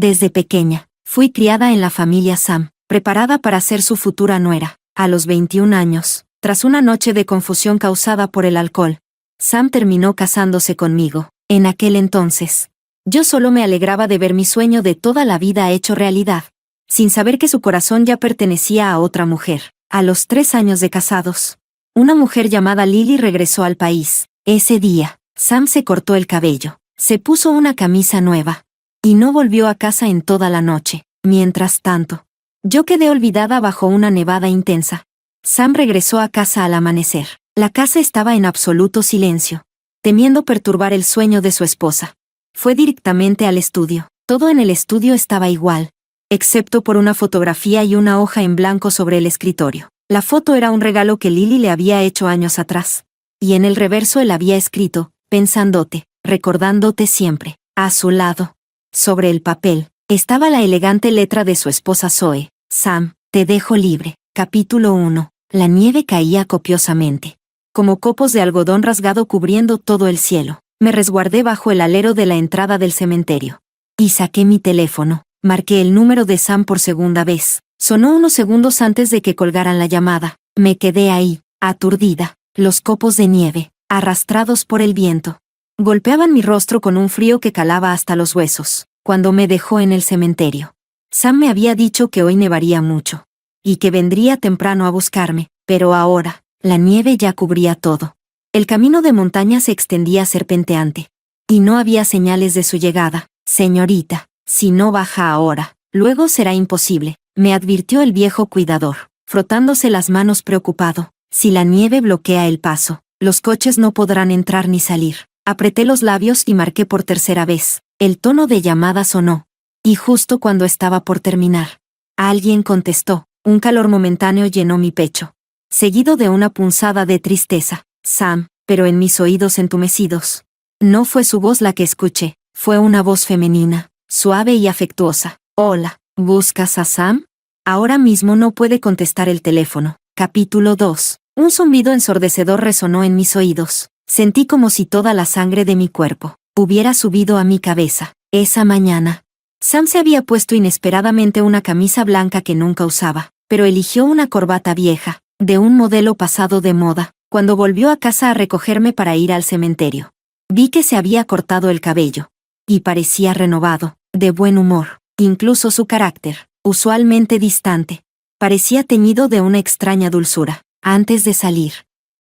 Desde pequeña, fui criada en la familia Sam, preparada para ser su futura nuera. A los 21 años, tras una noche de confusión causada por el alcohol, Sam terminó casándose conmigo. En aquel entonces, yo solo me alegraba de ver mi sueño de toda la vida hecho realidad, sin saber que su corazón ya pertenecía a otra mujer. A los 3 años de casados, una mujer llamada Lily regresó al país. Ese día, Sam se cortó el cabello, se puso una camisa nueva, y no volvió a casa en toda la noche. Mientras tanto, yo quedé olvidada bajo una nevada intensa. Sam regresó a casa al amanecer. La casa estaba en absoluto silencio. Temiendo perturbar el sueño de su esposa, fue directamente al estudio. Todo en el estudio estaba igual, excepto por una fotografía y una hoja en blanco sobre el escritorio. La foto era un regalo que Lily le había hecho años atrás, y en el reverso él había escrito, pensándote, recordándote siempre. A su lado, sobre el papel, estaba la elegante letra de su esposa Zoe. Sam, te dejo libre. Capítulo 1. La nieve caía copiosamente, como copos de algodón rasgado cubriendo todo el cielo. Me resguardé bajo el alero de la entrada del cementerio. Y saqué mi teléfono. Marqué el número de Sam por segunda vez. Sonó unos segundos antes de que colgaran la llamada. Me quedé ahí, aturdida. Los copos de nieve, arrastrados por el viento, golpeaban mi rostro con un frío que calaba hasta los huesos. Cuando me dejó en el cementerio, Sam me había dicho que hoy nevaría mucho, y que vendría temprano a buscarme, pero ahora, la nieve ya cubría todo. El camino de montaña se extendía serpenteante, y no había señales de su llegada. Señorita, si no baja ahora, luego será imposible, me advirtió el viejo cuidador, frotándose las manos preocupado. Si la nieve bloquea el paso, los coches no podrán entrar ni salir. Apreté los labios y marqué por tercera vez. El tono de llamada sonó, y justo cuando estaba por terminar, alguien contestó. Un calor momentáneo llenó mi pecho, seguido de una punzada de tristeza. Sam, pero en mis oídos entumecidos. No fue su voz la que escuché, fue una voz femenina, suave y afectuosa. Hola, ¿buscas a Sam? Ahora mismo no puede contestar el teléfono. Capítulo 2. Un zumbido ensordecedor resonó en mis oídos. Sentí como si toda la sangre de mi cuerpo hubiera subido a mi cabeza. Esa mañana, Sam se había puesto inesperadamente una camisa blanca que nunca usaba, pero eligió una corbata vieja, de un modelo pasado de moda. Cuando volvió a casa a recogerme para ir al cementerio, vi que se había cortado el cabello, y parecía renovado, de buen humor. Incluso su carácter, usualmente distante, parecía teñido de una extraña dulzura. Antes de salir,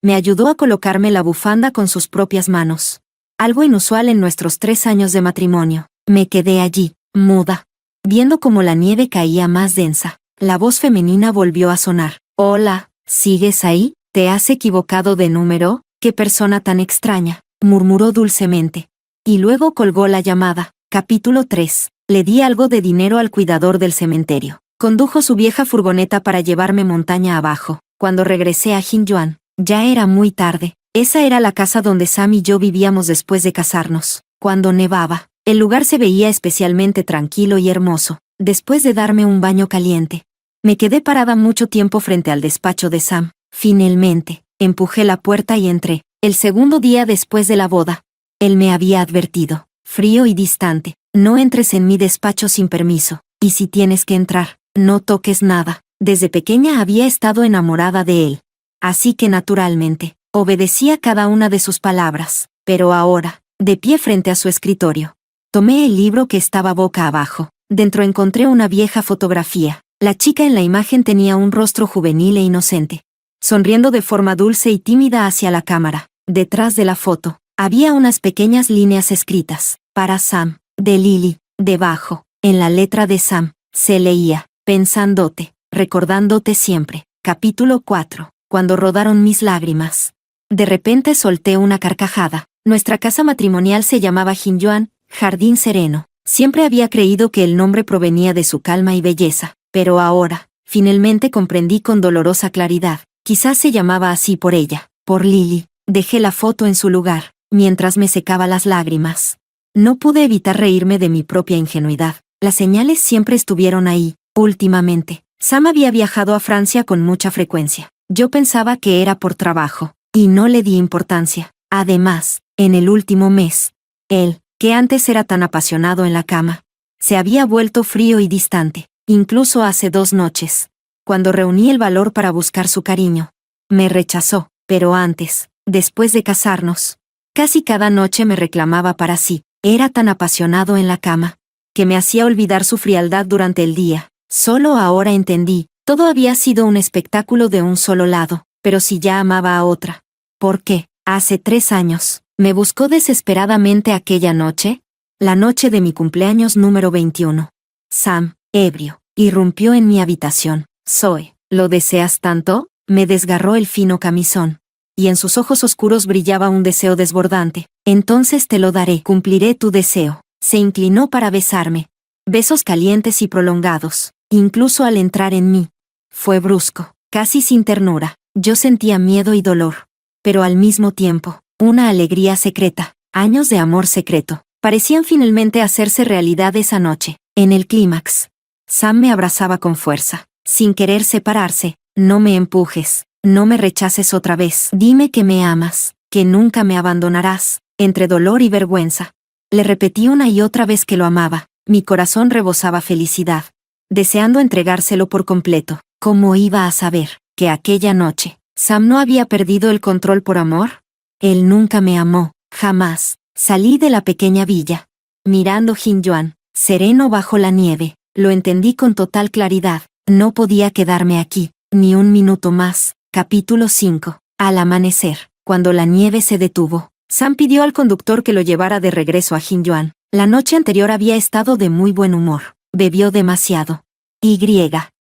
me ayudó a colocarme la bufanda con sus propias manos, algo inusual en nuestros 3 años de matrimonio. Me quedé allí, muda, viendo cómo la nieve caía más densa. La voz femenina volvió a sonar. Hola, ¿sigues ahí? ¿Te has equivocado de número? ¡Qué persona tan extraña!, murmuró dulcemente. Y luego colgó la llamada. Capítulo 3. Le di algo de dinero al cuidador del cementerio. Condujo su vieja furgoneta para llevarme montaña abajo. Cuando regresé a Jinyuan, ya era muy tarde. Esa era la casa donde Sam y yo vivíamos después de casarnos. Cuando nevaba, el lugar se veía especialmente tranquilo y hermoso. Después de darme un baño caliente, me quedé parada mucho tiempo frente al despacho de Sam. Finalmente, empujé la puerta y entré. El segundo día después de la boda, él me había advertido, frío y distante, no entres en mi despacho sin permiso, y si tienes que entrar, no toques nada. Desde pequeña había estado enamorada de él, así que naturalmente, obedecía cada una de sus palabras. Pero ahora, de pie frente a su escritorio, tomé el libro que estaba boca abajo. Dentro encontré una vieja fotografía. La chica en la imagen tenía un rostro juvenil e inocente, sonriendo de forma dulce y tímida hacia la cámara. Detrás de la foto, había unas pequeñas líneas escritas, para Sam, de Lily. Debajo, en la letra de Sam, se leía, pensándote, recordándote siempre. Capítulo 4. Cuando rodaron mis lágrimas. De repente solté una carcajada. Nuestra casa matrimonial se llamaba Jinyuan, Jardín Sereno. Siempre había creído que el nombre provenía de su calma y belleza, pero ahora, finalmente comprendí con dolorosa claridad. Quizás se llamaba así por ella, por Lily. Dejé la foto en su lugar, mientras me secaba las lágrimas. No pude evitar reírme de mi propia ingenuidad. Las señales siempre estuvieron ahí. Últimamente, Sam había viajado a Francia con mucha frecuencia. Yo pensaba que era por trabajo, y no le di importancia. Además, en el último mes, él, que antes era tan apasionado en la cama, Se había vuelto frío y distante, incluso hace 2 noches. Cuando reuní el valor para buscar su cariño, me rechazó, pero antes, después de casarnos, casi cada noche me reclamaba para sí. Era tan apasionado en la cama, que me hacía olvidar su frialdad durante el día. Solo ahora entendí, todo había sido un espectáculo de un solo lado, pero si ya amaba a otra, ¿por qué, hace 3 años, me buscó desesperadamente aquella noche? La noche de mi cumpleaños número 21. Sam, ebrio, irrumpió en mi habitación. Zoe, ¿lo deseas tanto? Me desgarró el fino camisón, y en sus ojos oscuros brillaba un deseo desbordante. Entonces te lo daré, cumpliré tu deseo. Se inclinó para besarme. Besos calientes y prolongados, incluso al entrar en mí. Fue brusco, casi sin ternura. Yo sentía miedo y dolor, pero al mismo tiempo, una alegría secreta. Años de amor secreto parecían finalmente hacerse realidad esa noche. En el clímax, Sam me abrazaba con fuerza, sin querer separarse. No me empujes, no me rechaces otra vez. Dime que me amas, que nunca me abandonarás. Entre dolor y vergüenza, le repetí una y otra vez que lo amaba. Mi corazón rebosaba felicidad, deseando entregárselo por completo. ¿Cómo iba a saber que aquella noche Sam no había perdido el control por amor? Él nunca me amó, jamás. Salí de la pequeña villa, mirando Jinjuan, sereno bajo la nieve. Lo entendí con total claridad. No podía quedarme aquí, ni un minuto más. Capítulo 5. Al amanecer, cuando la nieve se detuvo, Sam pidió al conductor que lo llevara de regreso a Jinjuan. La noche anterior había estado de muy buen humor. Bebió demasiado.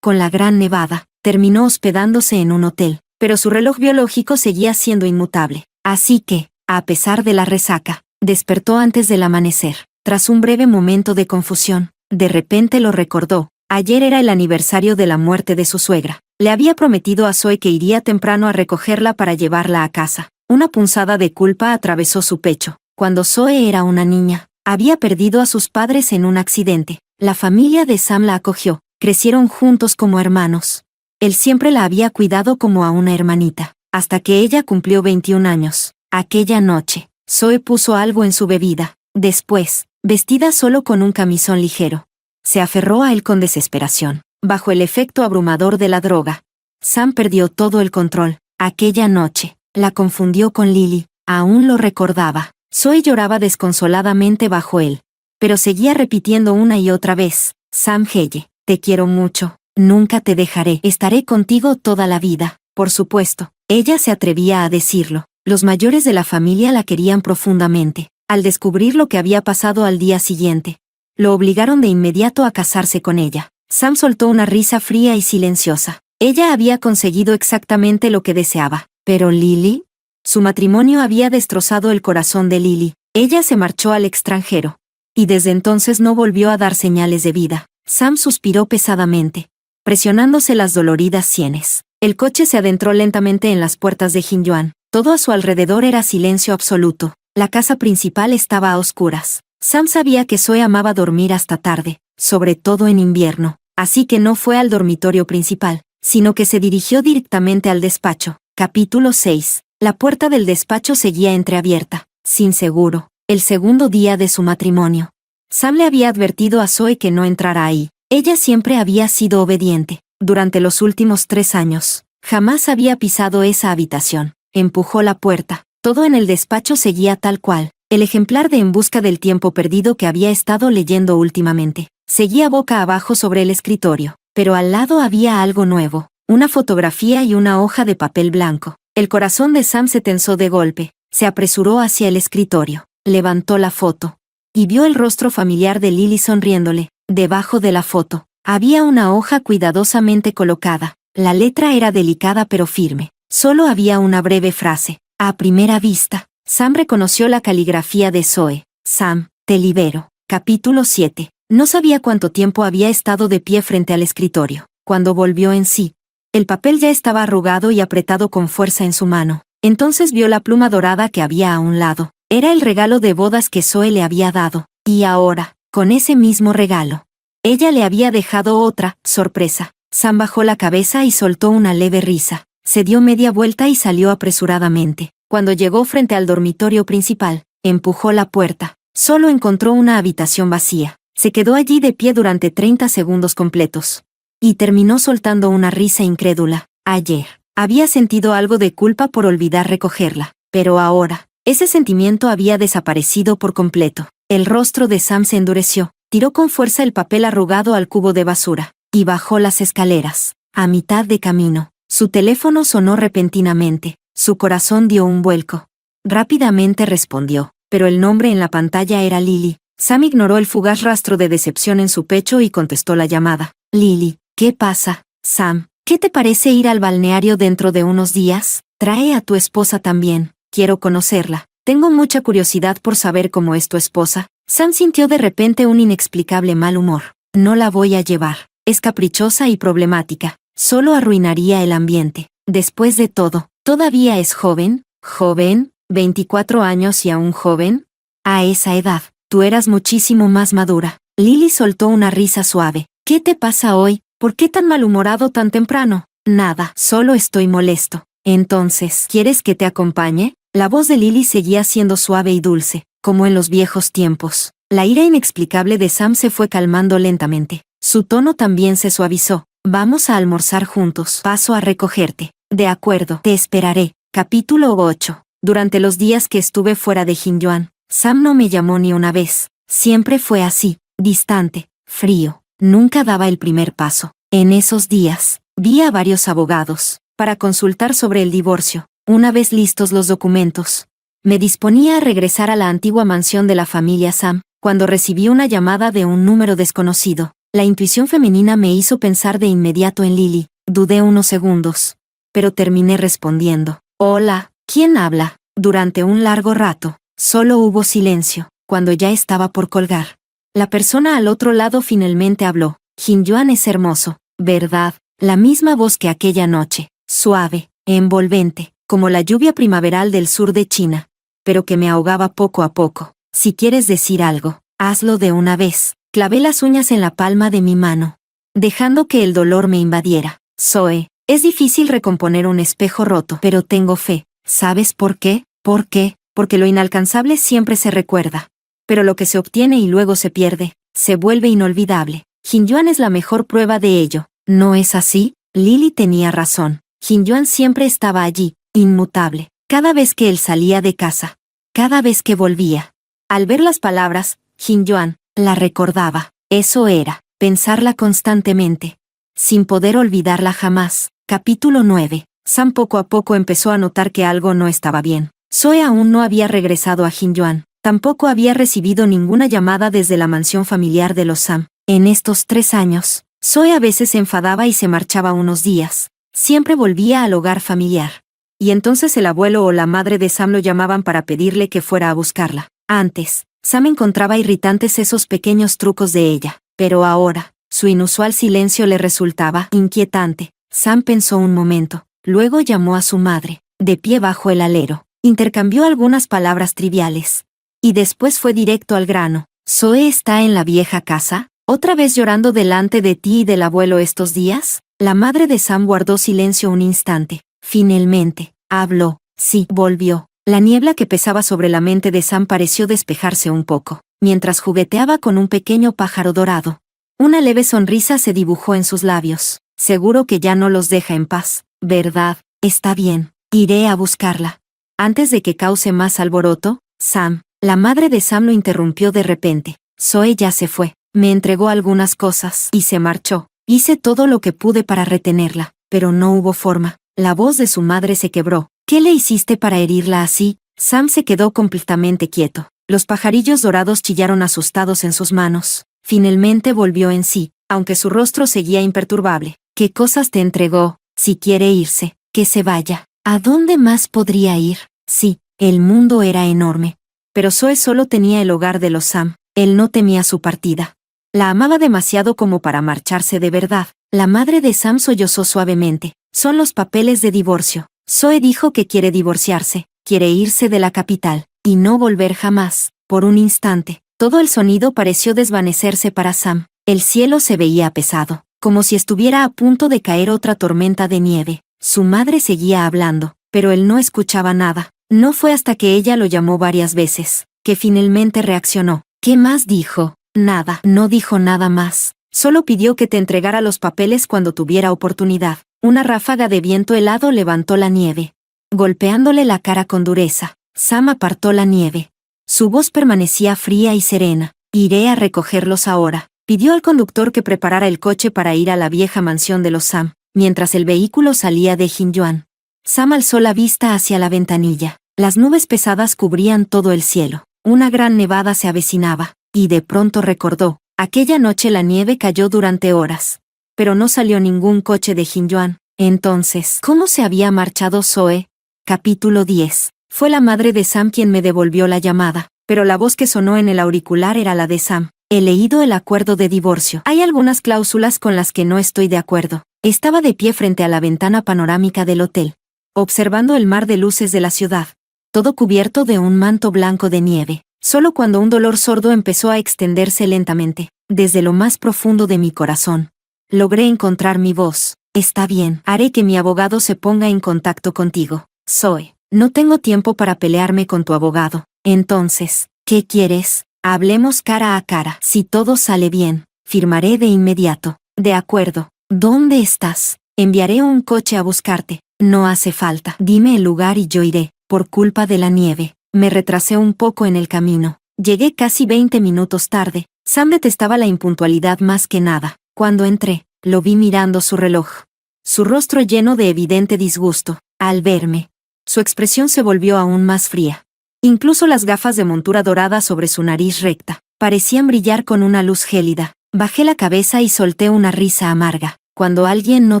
Con la gran nevada, terminó hospedándose en un hotel, pero su reloj biológico seguía siendo inmutable. Así que, a pesar de la resaca, despertó antes del amanecer. Tras un breve momento de confusión, de repente lo recordó. Ayer era el aniversario de la muerte de su suegra. Le había prometido a Zoe que iría temprano a recogerla para llevarla a casa. Una punzada de culpa atravesó su pecho. Cuando Zoe era una niña, había perdido a sus padres en un accidente. La familia de Sam la acogió. Crecieron juntos como hermanos. Él siempre la había cuidado como a una hermanita, hasta que ella cumplió 21 años. Aquella noche, Zoe puso algo en su bebida. Después, vestida solo con un camisón ligero, se aferró a él con desesperación. Bajo el efecto abrumador de la droga, Sam perdió todo el control. Aquella noche, la confundió con Lily. Aún lo recordaba. Zoe lloraba desconsoladamente bajo él, pero seguía repitiendo una y otra vez: Sam Heye, te quiero mucho, nunca te dejaré, estaré contigo toda la vida. Por supuesto, ella se atrevía a decirlo. Los mayores de la familia la querían profundamente. Al descubrir lo que había pasado al día siguiente, lo obligaron de inmediato a casarse con ella. Sam soltó una risa fría y silenciosa. Ella había conseguido exactamente lo que deseaba. ¿Pero Lily? Su matrimonio había destrozado el corazón de Lily. Ella se marchó al extranjero, y desde entonces no volvió a dar señales de vida. Sam suspiró pesadamente, presionándose las doloridas sienes. El coche se adentró lentamente en las puertas de Jinjuan. Todo a su alrededor era silencio absoluto. La casa principal estaba a oscuras. Sam sabía que Zoe amaba dormir hasta tarde, sobre todo en invierno, así que no fue al dormitorio principal, sino que se dirigió directamente al despacho. Capítulo 6. La puerta del despacho seguía entreabierta, sin seguro. El segundo día de su matrimonio, Sam le había advertido a Zoe que no entrara ahí. Ella siempre había sido obediente. Durante los últimos 3 años, jamás había pisado esa habitación. Empujó la puerta. Todo en el despacho seguía tal cual. El ejemplar de En busca del tiempo perdido que había estado leyendo últimamente seguía boca abajo sobre el escritorio, pero al lado había algo nuevo, una fotografía y una hoja de papel blanco. El corazón de Sam se tensó de golpe. Se apresuró hacia el escritorio, levantó la foto, y vio el rostro familiar de Lily sonriéndole. Debajo de la foto, había una hoja cuidadosamente colocada. La letra era delicada pero firme. Solo había una breve frase. A primera vista, Sam reconoció la caligrafía de Zoe. Sam, te libero. Capítulo 7. No sabía cuánto tiempo había estado de pie frente al escritorio. Cuando volvió en sí, el papel ya estaba arrugado y apretado con fuerza en su mano. Entonces vio la pluma dorada que había a un lado. Era el regalo de bodas que Zoe le había dado. Y ahora, con ese mismo regalo, ella le había dejado otra sorpresa. Sam bajó la cabeza y soltó una leve risa. Se dio media vuelta y salió apresuradamente. Cuando llegó frente al dormitorio principal, empujó la puerta. Solo encontró una habitación vacía. Se quedó allí de pie durante 30 segundos completos. Y terminó soltando una risa incrédula. Ayer, había sentido algo de culpa por olvidar recogerla, pero ahora, ese sentimiento había desaparecido por completo. El rostro de Sam se endureció, tiró con fuerza el papel arrugado al cubo de basura, y bajó las escaleras. A mitad de camino, su teléfono sonó repentinamente, su corazón dio un vuelco. Rápidamente respondió, pero el nombre en la pantalla era Lily. Sam ignoró el fugaz rastro de decepción en su pecho y contestó la llamada. Lily, ¿qué pasa, Sam? ¿Qué te parece ir al balneario dentro de unos días? Trae a tu esposa también, quiero conocerla. Tengo mucha curiosidad por saber cómo es tu esposa. Sam sintió de repente un inexplicable mal humor. No la voy a llevar. Es caprichosa y problemática. Solo arruinaría el ambiente. Después de todo, ¿todavía es joven? ¿Joven? ¿24 años y aún joven? A esa edad, tú eras muchísimo más madura. Lily soltó una risa suave. ¿Qué te pasa hoy? ¿Por qué tan malhumorado tan temprano? Nada, solo estoy molesto. Entonces, ¿quieres que te acompañe? La voz de Lily seguía siendo suave y dulce, como en los viejos tiempos. La ira inexplicable de Sam se fue calmando lentamente. Su tono también se suavizó. Vamos a almorzar juntos. Paso a recogerte. De acuerdo, te esperaré. Capítulo 8. Durante los días que estuve fuera de Jinyuan, Sam no me llamó ni una vez. Siempre fue así, distante, frío. Nunca daba el primer paso. En esos días, vi a varios abogados, para consultar sobre el divorcio. Una vez listos los documentos, me disponía a regresar a la antigua mansión de la familia Sam, cuando recibí una llamada de un número desconocido. La intuición femenina me hizo pensar de inmediato en Lily. Dudé unos segundos, pero terminé respondiendo. Hola, ¿quién habla? Durante un largo rato, solo hubo silencio. Cuando ya estaba por colgar, la persona al otro lado finalmente habló. Jinyuan es hermoso, ¿verdad? La misma voz que aquella noche, suave, envolvente, como la lluvia primaveral del sur de China, pero que me ahogaba poco a poco. Si quieres decir algo, hazlo de una vez. Clavé las uñas en la palma de mi mano, dejando que el dolor me invadiera. Zoe, es difícil recomponer un espejo roto, pero tengo fe. ¿Sabes por qué? ¿Por qué? Porque lo inalcanzable siempre se recuerda. Pero lo que se obtiene y luego se pierde, se vuelve inolvidable. Jinyuan es la mejor prueba de ello. ¿No es así? Lily tenía razón. Jinyuan siempre estaba allí, inmutable, cada vez que él salía de casa, cada vez que volvía. Al ver las palabras, Jinyuan, la recordaba. Eso era, pensarla constantemente, sin poder olvidarla jamás. Capítulo 9. Sam poco a poco empezó a notar que algo no estaba bien. Zoe aún no había regresado a Jinyuan. Tampoco había recibido ninguna llamada desde la mansión familiar de los Sam. En estos 3 años, Zoe a veces se enfadaba y se marchaba unos días. Siempre volvía al hogar familiar. Y entonces el abuelo o la madre de Sam lo llamaban para pedirle que fuera a buscarla. Antes, Sam encontraba irritantes esos pequeños trucos de ella. Pero ahora, su inusual silencio le resultaba inquietante. Sam pensó un momento. Luego llamó a su madre, de pie bajo el alero. Intercambió algunas palabras triviales. Y después fue directo al grano. ¿Zoe está en la vieja casa? ¿Otra vez llorando delante de ti y del abuelo estos días? La madre de Sam guardó silencio un instante. Finalmente, habló. Sí, volvió. La niebla que pesaba sobre la mente de Sam pareció despejarse un poco, mientras jugueteaba con un pequeño pájaro dorado. Una leve sonrisa se dibujó en sus labios. Seguro que ya no los deja en paz, ¿verdad? Está bien. Iré a buscarla. Antes de que cause más alboroto, Sam. La madre de Sam lo interrumpió de repente. Zoe ya se fue. Me entregó algunas cosas y se marchó. Hice todo lo que pude para retenerla, pero no hubo forma. La voz de su madre se quebró. ¿Qué le hiciste para herirla así? Sam se quedó completamente quieto. Los pajarillos dorados chillaron asustados en sus manos. Finalmente volvió en sí, aunque su rostro seguía imperturbable. ¿Qué cosas te entregó? Si quiere irse, que se vaya. ¿A dónde más podría ir? Sí, el mundo era enorme. Pero Zoe solo tenía el hogar de los Sam. Él no temía su partida. La amaba demasiado como para marcharse de verdad. La madre de Sam sollozó suavemente. Son los papeles de divorcio. Zoe dijo que quiere divorciarse, quiere irse de la capital, y no volver jamás. Por un instante, todo el sonido pareció desvanecerse para Sam. El cielo se veía pesado, como si estuviera a punto de caer otra tormenta de nieve. Su madre seguía hablando, pero él no escuchaba nada. No fue hasta que ella lo llamó varias veces, que finalmente reaccionó. ¿Qué más dijo? Nada, no dijo nada más. Solo pidió que te entregara los papeles cuando tuviera oportunidad. Una ráfaga de viento helado levantó la nieve, golpeándole la cara con dureza. Sam apartó la nieve. Su voz permanecía fría y serena. Iré a recogerlos ahora. Pidió al conductor que preparara el coche para ir a la vieja mansión de los Sam, mientras el vehículo salía de Jinyuan. Sam alzó la vista hacia la ventanilla. Las nubes pesadas cubrían todo el cielo. Una gran nevada se avecinaba, y de pronto recordó. Aquella noche la nieve cayó durante horas. Pero no salió ningún coche de Jinyuan. Entonces, ¿cómo se había marchado Zoe? Capítulo 10. Fue la madre de Sam quien me devolvió la llamada, pero la voz que sonó en el auricular era la de Sam. He leído el acuerdo de divorcio. Hay algunas cláusulas con las que no estoy de acuerdo. Estaba de pie frente a la ventana panorámica del hotel, observando el mar de luces de la ciudad, todo cubierto de un manto blanco de nieve. Solo cuando un dolor sordo empezó a extenderse lentamente, desde lo más profundo de mi corazón, logré encontrar mi voz. Está bien, haré que mi abogado se ponga en contacto contigo. Zoe, no tengo tiempo para pelearme con tu abogado. Entonces, ¿qué quieres? Hablemos cara a cara. Si todo sale bien, firmaré de inmediato. De acuerdo. ¿Dónde estás? Enviaré un coche a buscarte. No hace falta. Dime el lugar y yo iré. Por culpa de la nieve, me retrasé un poco en el camino. Llegué casi 20 minutos tarde. Sam detestaba la impuntualidad más que nada. Cuando entré, lo vi mirando su reloj. Su rostro lleno de evidente disgusto. Al verme, su expresión se volvió aún más fría. Incluso las gafas de montura dorada sobre su nariz recta parecían brillar con una luz gélida. Bajé la cabeza y solté una risa amarga. Cuando alguien no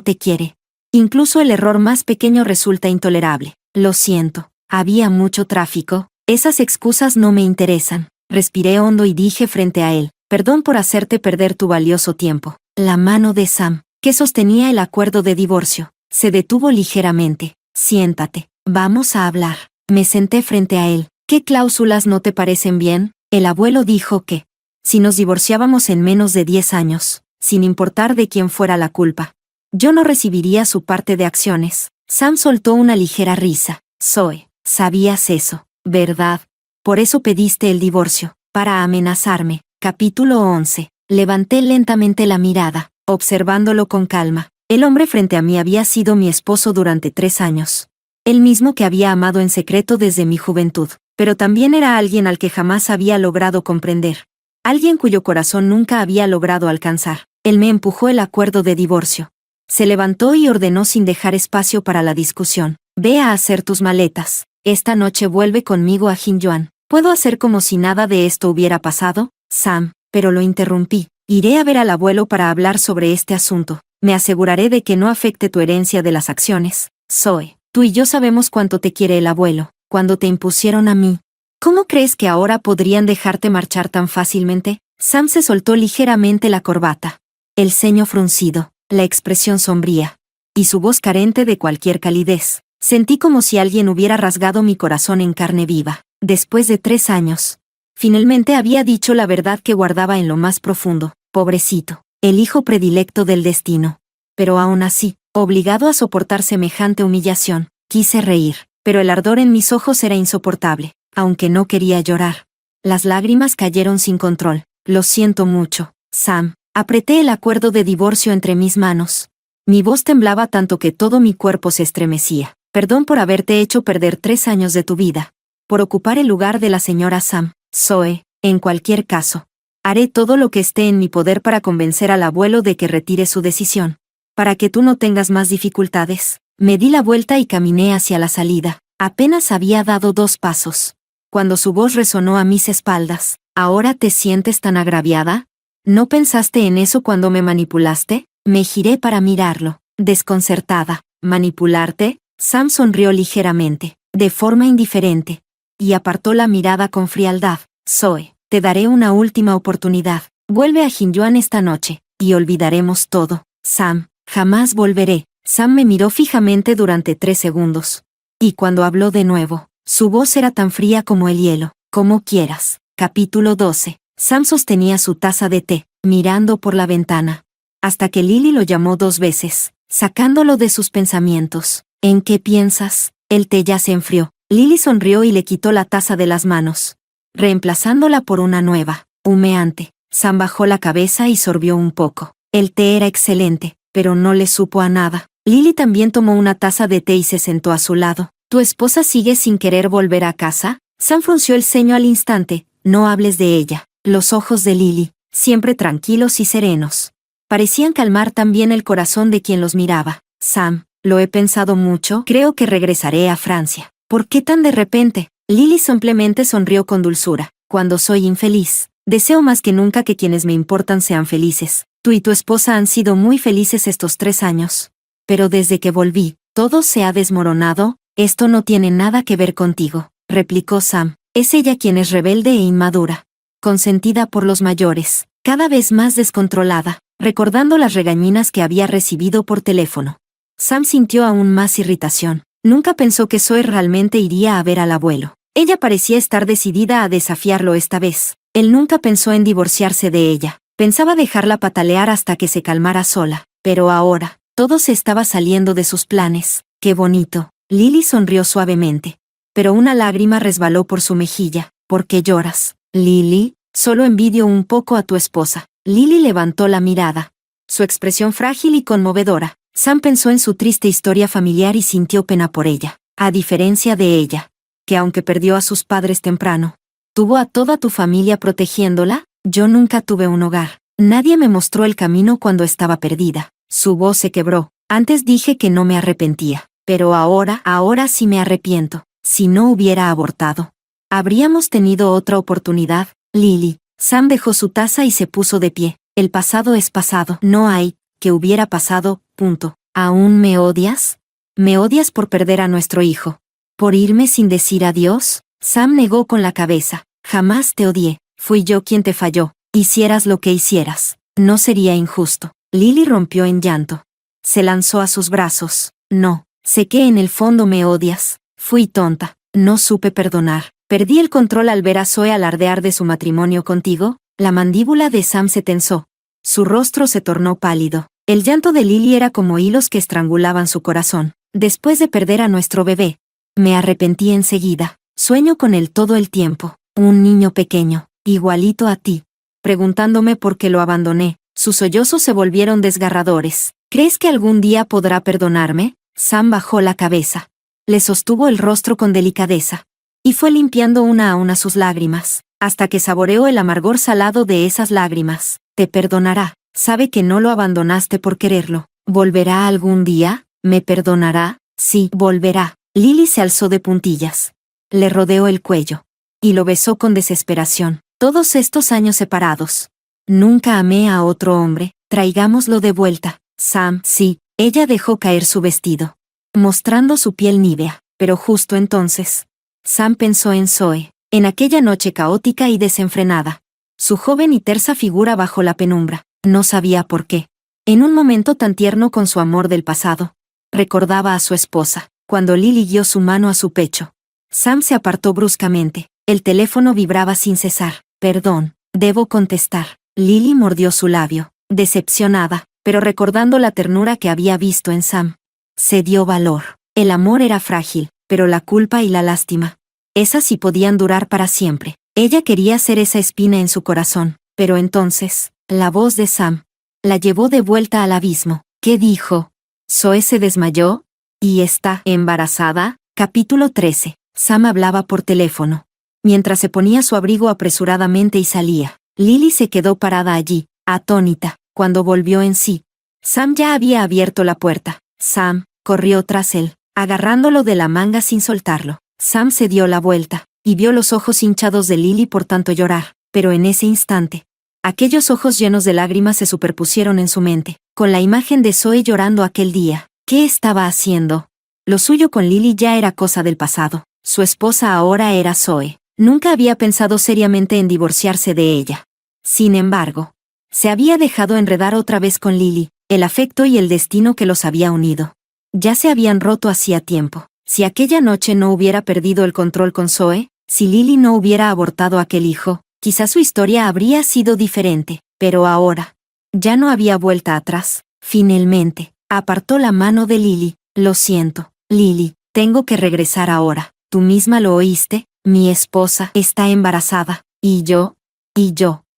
te quiere, incluso el error más pequeño resulta intolerable. Lo siento, había mucho tráfico. Esas excusas no me interesan. Respiré hondo y dije frente a él, perdón por hacerte perder tu valioso tiempo. La mano de Sam, que sostenía el acuerdo de divorcio, se detuvo ligeramente. Siéntate, vamos a hablar. Me senté frente a él. ¿Qué cláusulas no te parecen bien? El abuelo dijo que, si nos divorciábamos en menos de 10 años, sin importar de quién fuera la culpa, yo no recibiría su parte de acciones. Sam soltó una ligera risa. Zoe, sabías eso, ¿verdad? Por eso pediste el divorcio, para amenazarme. Capítulo 11. Levanté lentamente la mirada, observándolo con calma. El hombre frente a mí había sido mi esposo durante 3 años. El mismo que había amado en secreto desde mi juventud, pero también era alguien al que jamás había logrado comprender. Alguien cuyo corazón nunca había logrado alcanzar. Él me empujó el acuerdo de divorcio. Se levantó y ordenó sin dejar espacio para la discusión. Ve a hacer tus maletas. Esta noche vuelve conmigo a Jinyuan. ¿Puedo hacer como si nada de esto hubiera pasado? Sam, pero lo interrumpí. Iré a ver al abuelo para hablar sobre este asunto. Me aseguraré de que no afecte tu herencia de las acciones. Zoe, tú y yo sabemos cuánto te quiere el abuelo. Cuando te impusieron a mí, ¿cómo crees que ahora podrían dejarte marchar tan fácilmente? Sam se soltó ligeramente la corbata, el ceño fruncido, la expresión sombría, y su voz carente de cualquier calidez. Sentí como si alguien hubiera rasgado mi corazón en carne viva. Después de 3 años, finalmente había dicho la verdad que guardaba en lo más profundo. Pobrecito, el hijo predilecto del destino. Pero aún así, obligado a soportar semejante humillación, quise reír, pero el ardor en mis ojos era insoportable, aunque no quería llorar. Las lágrimas cayeron sin control. Lo siento mucho, Sam. Apreté el acuerdo de divorcio entre mis manos. Mi voz temblaba tanto que todo mi cuerpo se estremecía. Perdón por haberte hecho perder 3 años de tu vida. Por ocupar el lugar de la señora Sam. Zoe, en cualquier caso, haré todo lo que esté en mi poder para convencer al abuelo de que retire su decisión. Para que tú no tengas más dificultades. Me di la vuelta y caminé hacia la salida. Apenas había dado 2 pasos, cuando su voz resonó a mis espaldas. ¿Ahora te sientes tan agraviada? ¿No pensaste en eso cuando me manipulaste? Me giré para mirarlo, desconcertada. ¿Manipularte? Sam sonrió ligeramente, de forma indiferente, y apartó la mirada con frialdad. Zoe, te daré una última oportunidad. Vuelve a Jinyuan esta noche, y olvidaremos todo. Sam, jamás volveré. Sam me miró fijamente durante 3 segundos. Y cuando habló de nuevo, su voz era tan fría como el hielo. Como quieras. Capítulo 12. Sam sostenía su taza de té, mirando por la ventana, hasta que Lily lo llamó 2 veces, sacándolo de sus pensamientos. ¿En qué piensas? El té ya se enfrió. Lily sonrió y le quitó la taza de las manos, reemplazándola por una nueva, humeante. Sam bajó la cabeza y sorbió un poco. El té era excelente, pero no le supo a nada. Lily también tomó una taza de té y se sentó a su lado. ¿Tu esposa sigue sin querer volver a casa? Sam frunció el ceño al instante. No hables de ella. Los ojos de Lily, siempre tranquilos y serenos, parecían calmar también el corazón de quien los miraba. Sam, lo he pensado mucho, creo que regresaré a Francia. ¿Por qué tan de repente? Lily simplemente sonrió con dulzura. Cuando soy infeliz, deseo más que nunca que quienes me importan sean felices. Tú y tu esposa han sido muy felices estos 3 años. Pero desde que volví, todo se ha desmoronado. Esto no tiene nada que ver contigo, replicó Sam. Es ella quien es rebelde e inmadura, consentida por los mayores, cada vez más descontrolada, recordando las regañinas que había recibido por teléfono. Sam sintió aún más irritación. Nunca pensó que Zoe realmente iría a ver al abuelo. Ella parecía estar decidida a desafiarlo esta vez. Él nunca pensó en divorciarse de ella. Pensaba dejarla patalear hasta que se calmara sola. Pero ahora, todo se estaba saliendo de sus planes. ¡Qué bonito! Lily sonrió suavemente. Pero una lágrima resbaló por su mejilla. ¿Por qué lloras? Lily, solo envidio un poco a tu esposa. Lily levantó la mirada. Su expresión frágil y conmovedora. Sam pensó en su triste historia familiar y sintió pena por ella. A diferencia de ella, que aunque perdió a sus padres temprano, tuvo a toda tu familia protegiéndola. Yo nunca tuve un hogar. Nadie me mostró el camino cuando estaba perdida. Su voz se quebró. Antes dije que no me arrepentía. Pero ahora sí me arrepiento. Si no hubiera abortado, habríamos tenido otra oportunidad, Lily. Sam dejó su taza y se puso de pie. El pasado es pasado. No hay que hubiera pasado, punto. ¿Aún me odias? ¿Me odias por perder a nuestro hijo? ¿Por irme sin decir adiós? Sam negó con la cabeza. Jamás te odié. Fui yo quien te falló. Hicieras lo que hicieras, no sería injusto. Lily rompió en llanto. Se lanzó a sus brazos. No, sé que en el fondo me odias. Fui tonta. No supe perdonar. Perdí el control al ver a Zoe alardear de su matrimonio contigo. La mandíbula de Sam se tensó. Su rostro se tornó pálido. El llanto de Lily era como hilos que estrangulaban su corazón. Después de perder a nuestro bebé, me arrepentí enseguida. Sueño con él todo el tiempo. Un niño pequeño, igualito a ti. Preguntándome por qué lo abandoné. Sus sollozos se volvieron desgarradores. ¿Crees que algún día podrá perdonarme? Sam bajó la cabeza. Le sostuvo el rostro con delicadeza. Y fue limpiando una a una sus lágrimas, hasta que saboreó el amargor salado de esas lágrimas. Te perdonará. Sabe que no lo abandonaste por quererlo. ¿Volverá algún día? ¿Me perdonará? Sí, volverá. Lily se alzó de puntillas. Le rodeó el cuello. Y lo besó con desesperación. Todos estos años separados. Nunca amé a otro hombre. Traigámoslo de vuelta. Sam, sí. Ella dejó caer su vestido, mostrando su piel nívea. Pero justo entonces, Sam pensó en Zoe, en aquella noche caótica y desenfrenada. Su joven y tersa figura bajo la penumbra. No sabía por qué. En un momento tan tierno con su amor del pasado, recordaba a su esposa, cuando Lily guió su mano a su pecho. Sam se apartó bruscamente. El teléfono vibraba sin cesar. Perdón, debo contestar. Lily mordió su labio, decepcionada, pero recordando la ternura que había visto en Sam. Se dio valor. El amor era frágil, pero la culpa y la lástima, esas sí podían durar para siempre. Ella quería ser esa espina en su corazón, pero entonces, la voz de Sam la llevó de vuelta al abismo. ¿Qué dijo? Zoe se desmayó y está embarazada. Capítulo 13. Sam hablaba por teléfono, mientras se ponía su abrigo apresuradamente y salía. Lily se quedó parada allí, atónita. Cuando volvió en sí, Sam ya había abierto la puerta. Sam corrió tras él, agarrándolo de la manga sin soltarlo. Sam se dio la vuelta y vio los ojos hinchados de Lily por tanto llorar, pero en ese instante, aquellos ojos llenos de lágrimas se superpusieron en su mente, con la imagen de Zoe llorando aquel día. ¿Qué estaba haciendo? Lo suyo con Lily ya era cosa del pasado. Su esposa ahora era Zoe. Nunca había pensado seriamente en divorciarse de ella. Sin embargo, se había dejado enredar otra vez con Lily, el afecto y el destino que los había unido. Ya se habían roto hacía tiempo. Si aquella noche no hubiera perdido el control con Zoe, si Lily no hubiera abortado aquel hijo, quizás su historia habría sido diferente, pero ahora, ya no había vuelta atrás. Finalmente, apartó la mano de Lily. Lo siento, Lily, tengo que regresar ahora. Tú misma lo oíste, mi esposa está embarazada. ¿Y yo?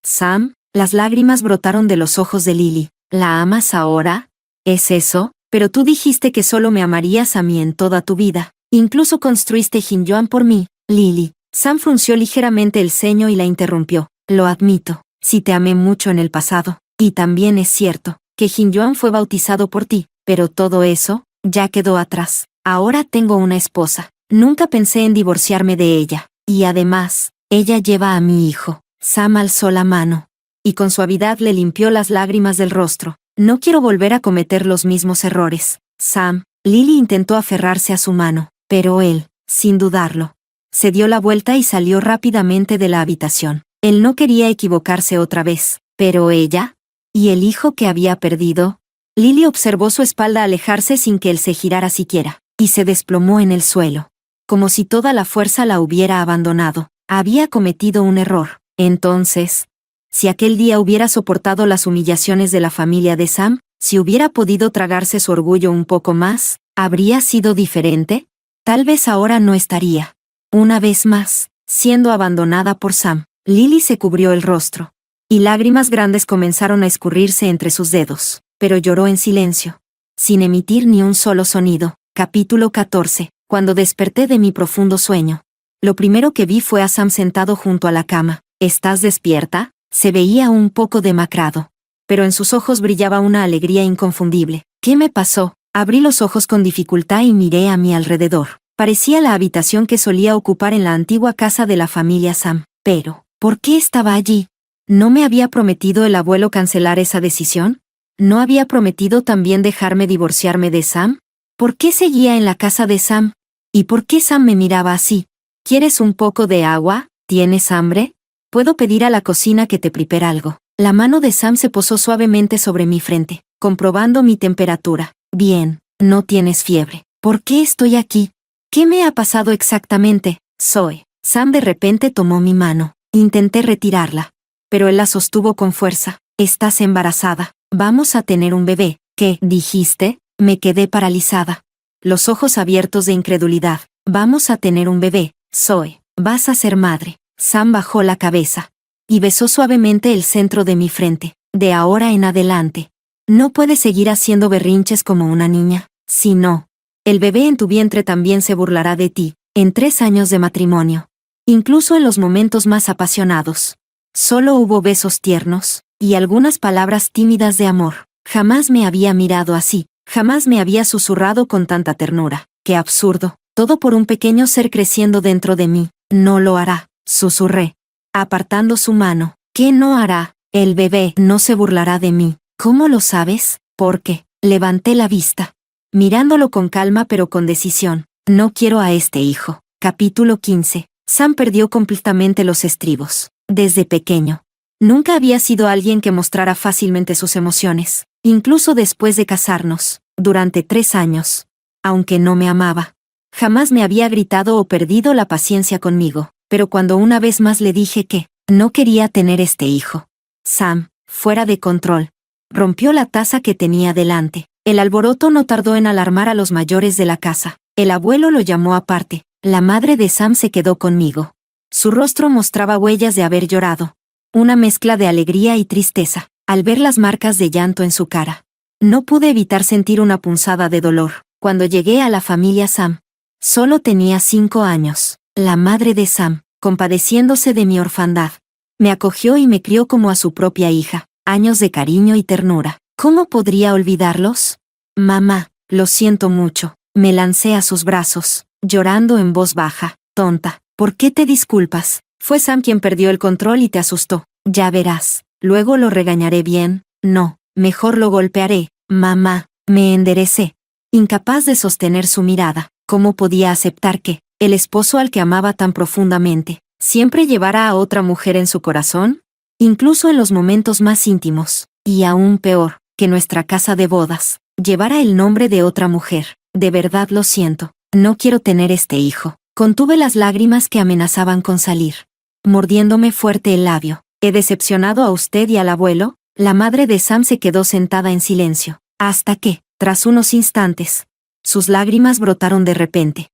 Sam, Las lágrimas brotaron de los ojos de Lily. ¿La amas ahora? ¿Es eso? Pero tú dijiste que solo me amarías a mí en toda tu vida. Incluso construiste Jinyoan por mí, Lily. Sam frunció ligeramente el ceño y la interrumpió. Lo admito, sí te amé mucho en el pasado. Y también es cierto que Jinyoan fue bautizado por ti, pero todo eso ya quedó atrás. Ahora tengo una esposa. Nunca pensé en divorciarme de ella. Y además, ella lleva a mi hijo. Sam alzó la mano y con suavidad le limpió las lágrimas del rostro. No quiero volver a cometer los mismos errores. Sam. Lily intentó aferrarse a su mano, pero él, sin dudarlo, se dio la vuelta y salió rápidamente de la habitación. Él no quería equivocarse otra vez, pero ella, ¿y el hijo que había perdido? Lily observó su espalda alejarse sin que él se girara siquiera, y se desplomó en el suelo, como si toda la fuerza la hubiera abandonado. Había cometido un error. Entonces, si aquel día hubiera soportado las humillaciones de la familia de Sam, si hubiera podido tragarse su orgullo un poco más, ¿habría sido diferente? Tal vez ahora no estaría, una vez más, siendo abandonada por Sam. Lily se cubrió el rostro, y lágrimas grandes comenzaron a escurrirse entre sus dedos, pero lloró en silencio, sin emitir ni un solo sonido. Capítulo 14. Cuando desperté de mi profundo sueño, lo primero que vi fue a Sam sentado junto a la cama. ¿Estás despierta? Se veía un poco demacrado, pero en sus ojos brillaba una alegría inconfundible. ¿Qué me pasó? Abrí los ojos con dificultad y miré a mi alrededor. Parecía la habitación que solía ocupar en la antigua casa de la familia Sam. Pero, ¿por qué estaba allí? ¿No me había prometido el abuelo cancelar esa decisión? ¿No había prometido también dejarme divorciarme de Sam? ¿Por qué seguía en la casa de Sam? ¿Y por qué Sam me miraba así? ¿Quieres un poco de agua? ¿Tienes hambre? Puedo pedir a la cocina que te prepare algo. La mano de Sam se posó suavemente sobre mi frente, comprobando mi temperatura. Bien, no tienes fiebre. ¿Por qué estoy aquí? ¿Qué me ha pasado exactamente? Sam de repente tomó mi mano. Intenté retirarla, pero él la sostuvo con fuerza. Estás embarazada. Vamos a tener un bebé. ¿Qué dijiste? Me quedé paralizada, los ojos abiertos de incredulidad. Vamos a tener un bebé. Vas a ser madre. Sam bajó la cabeza y besó suavemente el centro de mi frente. De ahora en adelante, no puedes seguir haciendo berrinches como una niña. Si no, el bebé en tu vientre también se burlará de ti. En 3 años de matrimonio, incluso en los momentos más apasionados, solo hubo besos tiernos y algunas palabras tímidas de amor. Jamás me había mirado así, jamás me había susurrado con tanta ternura. ¡Qué absurdo! Todo por un pequeño ser creciendo dentro de mí. No lo hará, susurré, apartando su mano. ¿Qué no hará? El bebé no se burlará de mí. ¿Cómo lo sabes? Porque levanté la vista, mirándolo con calma pero con decisión. No quiero a este hijo. Capítulo 15. Sam perdió completamente los estribos. Desde pequeño, nunca había sido alguien que mostrara fácilmente sus emociones, incluso después de casarnos, durante 3 años. Aunque no me amaba, jamás me había gritado o perdido la paciencia conmigo, pero cuando una vez más le dije que no quería tener este hijo, Sam, fuera de control, rompió la taza que tenía delante. El alboroto no tardó en alarmar a los mayores de la casa. El abuelo lo llamó aparte. La madre de Sam se quedó conmigo. Su rostro mostraba huellas de haber llorado, una mezcla de alegría y tristeza, al ver las marcas de llanto en su cara. No pude evitar sentir una punzada de dolor. Cuando llegué a la familia Sam, solo tenía 5 años. La madre de Sam, compadeciéndose de mi orfandad, me acogió y me crió como a su propia hija. Años de cariño y ternura. ¿Cómo podría olvidarlos? Mamá, lo siento mucho. Me lancé a sus brazos, llorando en voz baja. Tonta, ¿por qué te disculpas? Fue Sam quien perdió el control y te asustó. Ya verás, luego lo regañaré bien. No, mejor lo golpearé. Mamá, me enderecé, incapaz de sostener su mirada. ¿Cómo podía aceptar que el esposo al que amaba tan profundamente siempre llevara a otra mujer en su corazón? Incluso en los momentos más íntimos, y aún peor, que nuestra casa de bodas llevara el nombre de otra mujer. De verdad lo siento, no quiero tener este hijo. Contuve las lágrimas que amenazaban con salir, mordiéndome fuerte el labio. ¿He decepcionado a usted y al abuelo? La madre de Sam se quedó sentada en silencio, hasta que, tras unos instantes, sus lágrimas brotaron de repente.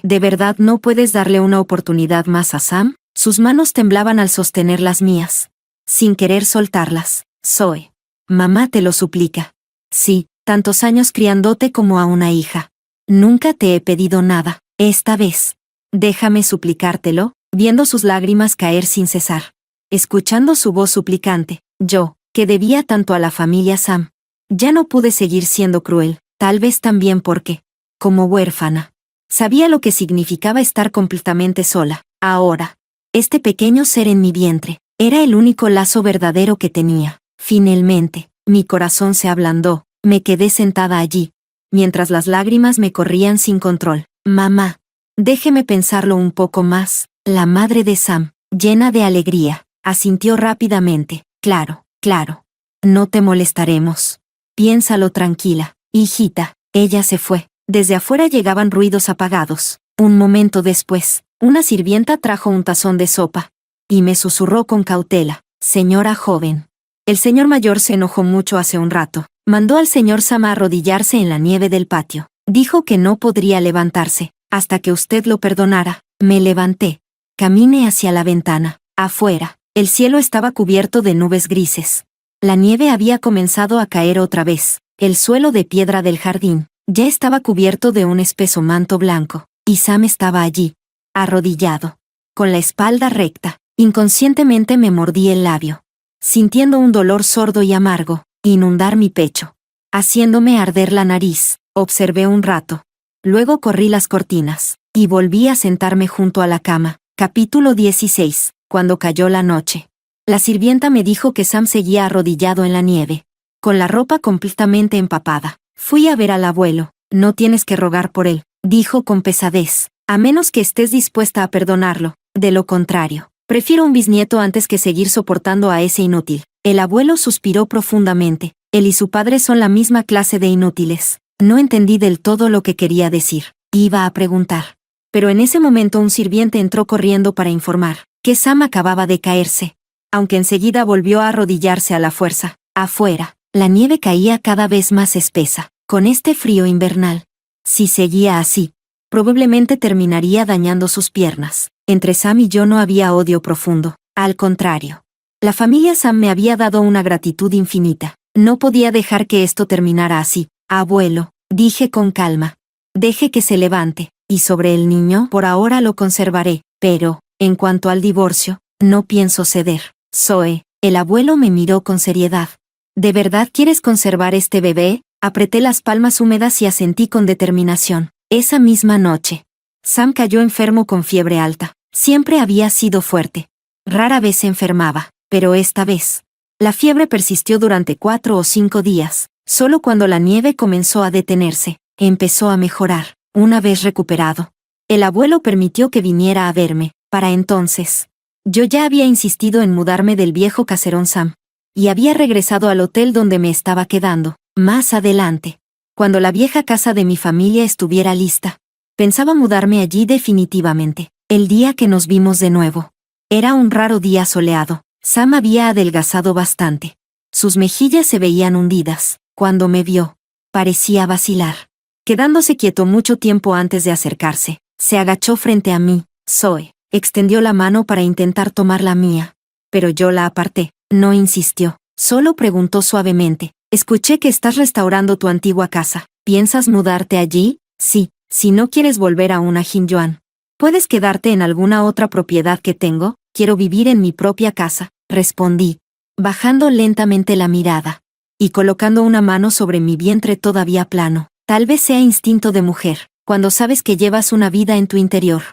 ¿De verdad no puedes darle una oportunidad más a Sam? Sus manos temblaban al sostener las mías. sin querer soltarlas. Zoe. Mamá te lo suplica. Sí, tantos años criándote como a una hija. Nunca te he pedido nada. Esta vez. Déjame suplicártelo, viendo sus lágrimas caer sin cesar. Escuchando su voz suplicante, yo, que debía tanto a la familia Sam. Ya no pude seguir siendo cruel, tal vez también porque, como huérfana, sabía lo que significaba estar completamente sola. Ahora, este pequeño ser en mi vientre, era el único lazo verdadero que tenía. Finalmente, mi corazón se ablandó, me quedé sentada allí, mientras las lágrimas me corrían sin control. Mamá, déjeme pensarlo un poco más. La madre de Sam, llena de alegría, asintió rápidamente. Claro, claro. No te molestaremos. Piénsalo tranquila, hijita. Ella se fue. Desde afuera llegaban ruidos apagados. Un momento después, una sirvienta trajo un tazón de sopa. Y me susurró con cautela. Señora joven. El señor mayor se enojó mucho hace un rato. Mandó al señor Sam a arrodillarse en la nieve del patio. Dijo que no podría levantarse, hasta que usted lo perdonara. Me levanté. Caminé hacia la ventana. Afuera, el cielo estaba cubierto de nubes grises. La nieve había comenzado a caer otra vez. El suelo de piedra del jardín ya estaba cubierto de un espeso manto blanco, y Sam estaba allí, arrodillado, con la espalda recta. Inconscientemente me mordí el labio, sintiendo un dolor sordo y amargo inundar mi pecho, haciéndome arder la nariz. Observé un rato. Luego corrí las cortinas, y volví a sentarme junto a la cama. Capítulo 16. Cuando cayó la noche. La sirvienta me dijo que Sam seguía arrodillado en la nieve, con la ropa completamente empapada. Fui a ver al abuelo. No tienes que rogar por él, dijo con pesadez, a menos que estés dispuesta a perdonarlo. De lo contrario, prefiero un bisnieto antes que seguir soportando a ese inútil. El abuelo suspiró profundamente. Él y su padre son la misma clase de inútiles. No entendí del todo lo que quería decir. Iba a preguntar. Pero en ese momento un sirviente entró corriendo para informar que Sam acababa de caerse, aunque enseguida volvió a arrodillarse a la fuerza. Afuera, la nieve caía cada vez más espesa, con este frío invernal. Si seguía así, probablemente terminaría dañando sus piernas. Entre Sam y yo no había odio profundo. Al contrario, la familia Sam me había dado una gratitud infinita. No podía dejar que esto terminara así. Abuelo, dije con calma. Deje que se levante, y sobre el niño por ahora lo conservaré, pero, en cuanto al divorcio, no pienso ceder. Zoe, el abuelo me miró con seriedad. ¿De verdad quieres conservar este bebé? Apreté las palmas húmedas y asentí con determinación. Esa misma noche, Sam cayó enfermo con fiebre alta. Siempre había sido fuerte. Rara vez se enfermaba, pero esta vez, la fiebre persistió durante 4 o 5 días. Solo cuando la nieve comenzó a detenerse, empezó a mejorar. Una vez recuperado, el abuelo permitió que viniera a verme. Para entonces, yo ya había insistido en mudarme del viejo caserón Sam, y había regresado al hotel donde me estaba quedando. Más adelante, cuando la vieja casa de mi familia estuviera lista, pensaba mudarme allí definitivamente. El día que nos vimos de nuevo, era un raro día soleado. Sam había adelgazado bastante. Sus mejillas se veían hundidas. Cuando me vio, parecía vacilar. Quedándose quieto mucho tiempo antes de acercarse, se agachó frente a mí. Zoe extendió la mano para intentar tomar la mía, pero yo la aparté. No insistió, solo preguntó suavemente. Escuché que estás restaurando tu antigua casa. ¿Piensas mudarte allí? Sí, si no quieres volver a una Jinjuan. ¿Puedes quedarte en alguna otra propiedad que tengo? Quiero vivir en mi propia casa, respondí, bajando lentamente la mirada y colocando una mano sobre mi vientre todavía plano. Tal vez sea instinto de mujer, cuando sabes que llevas una vida en tu interior.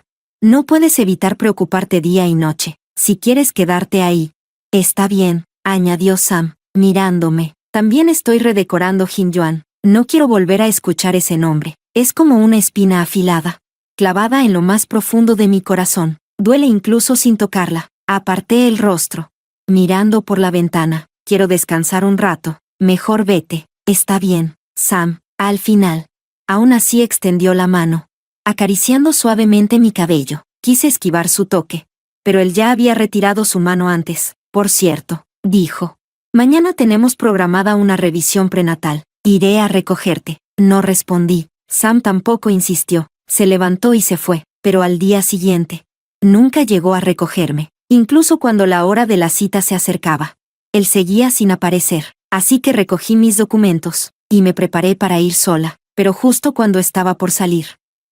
No puedes evitar preocuparte día y noche. Si quieres quedarte ahí. Está bien, añadió Sam, mirándome. También estoy redecorando Jinjuan. No quiero volver a escuchar ese nombre. Es como una espina afilada, clavada en lo más profundo de mi corazón. Duele incluso sin tocarla. Aparté el rostro, mirando por la ventana. Quiero descansar un rato. Mejor vete. Está bien, Sam. Al final, aún así extendió la mano, acariciando suavemente mi cabello. Quise esquivar su toque, pero él ya había retirado su mano antes. Por cierto, dijo, mañana tenemos programada una revisión prenatal. Iré a recogerte. No respondí. Sam tampoco insistió. Se levantó y se fue, pero al día siguiente, nunca llegó a recogerme. incluso cuando la hora de la cita se acercaba. Él seguía sin aparecer, así que recogí mis documentos y me preparé para ir sola, pero justo cuando estaba por salir,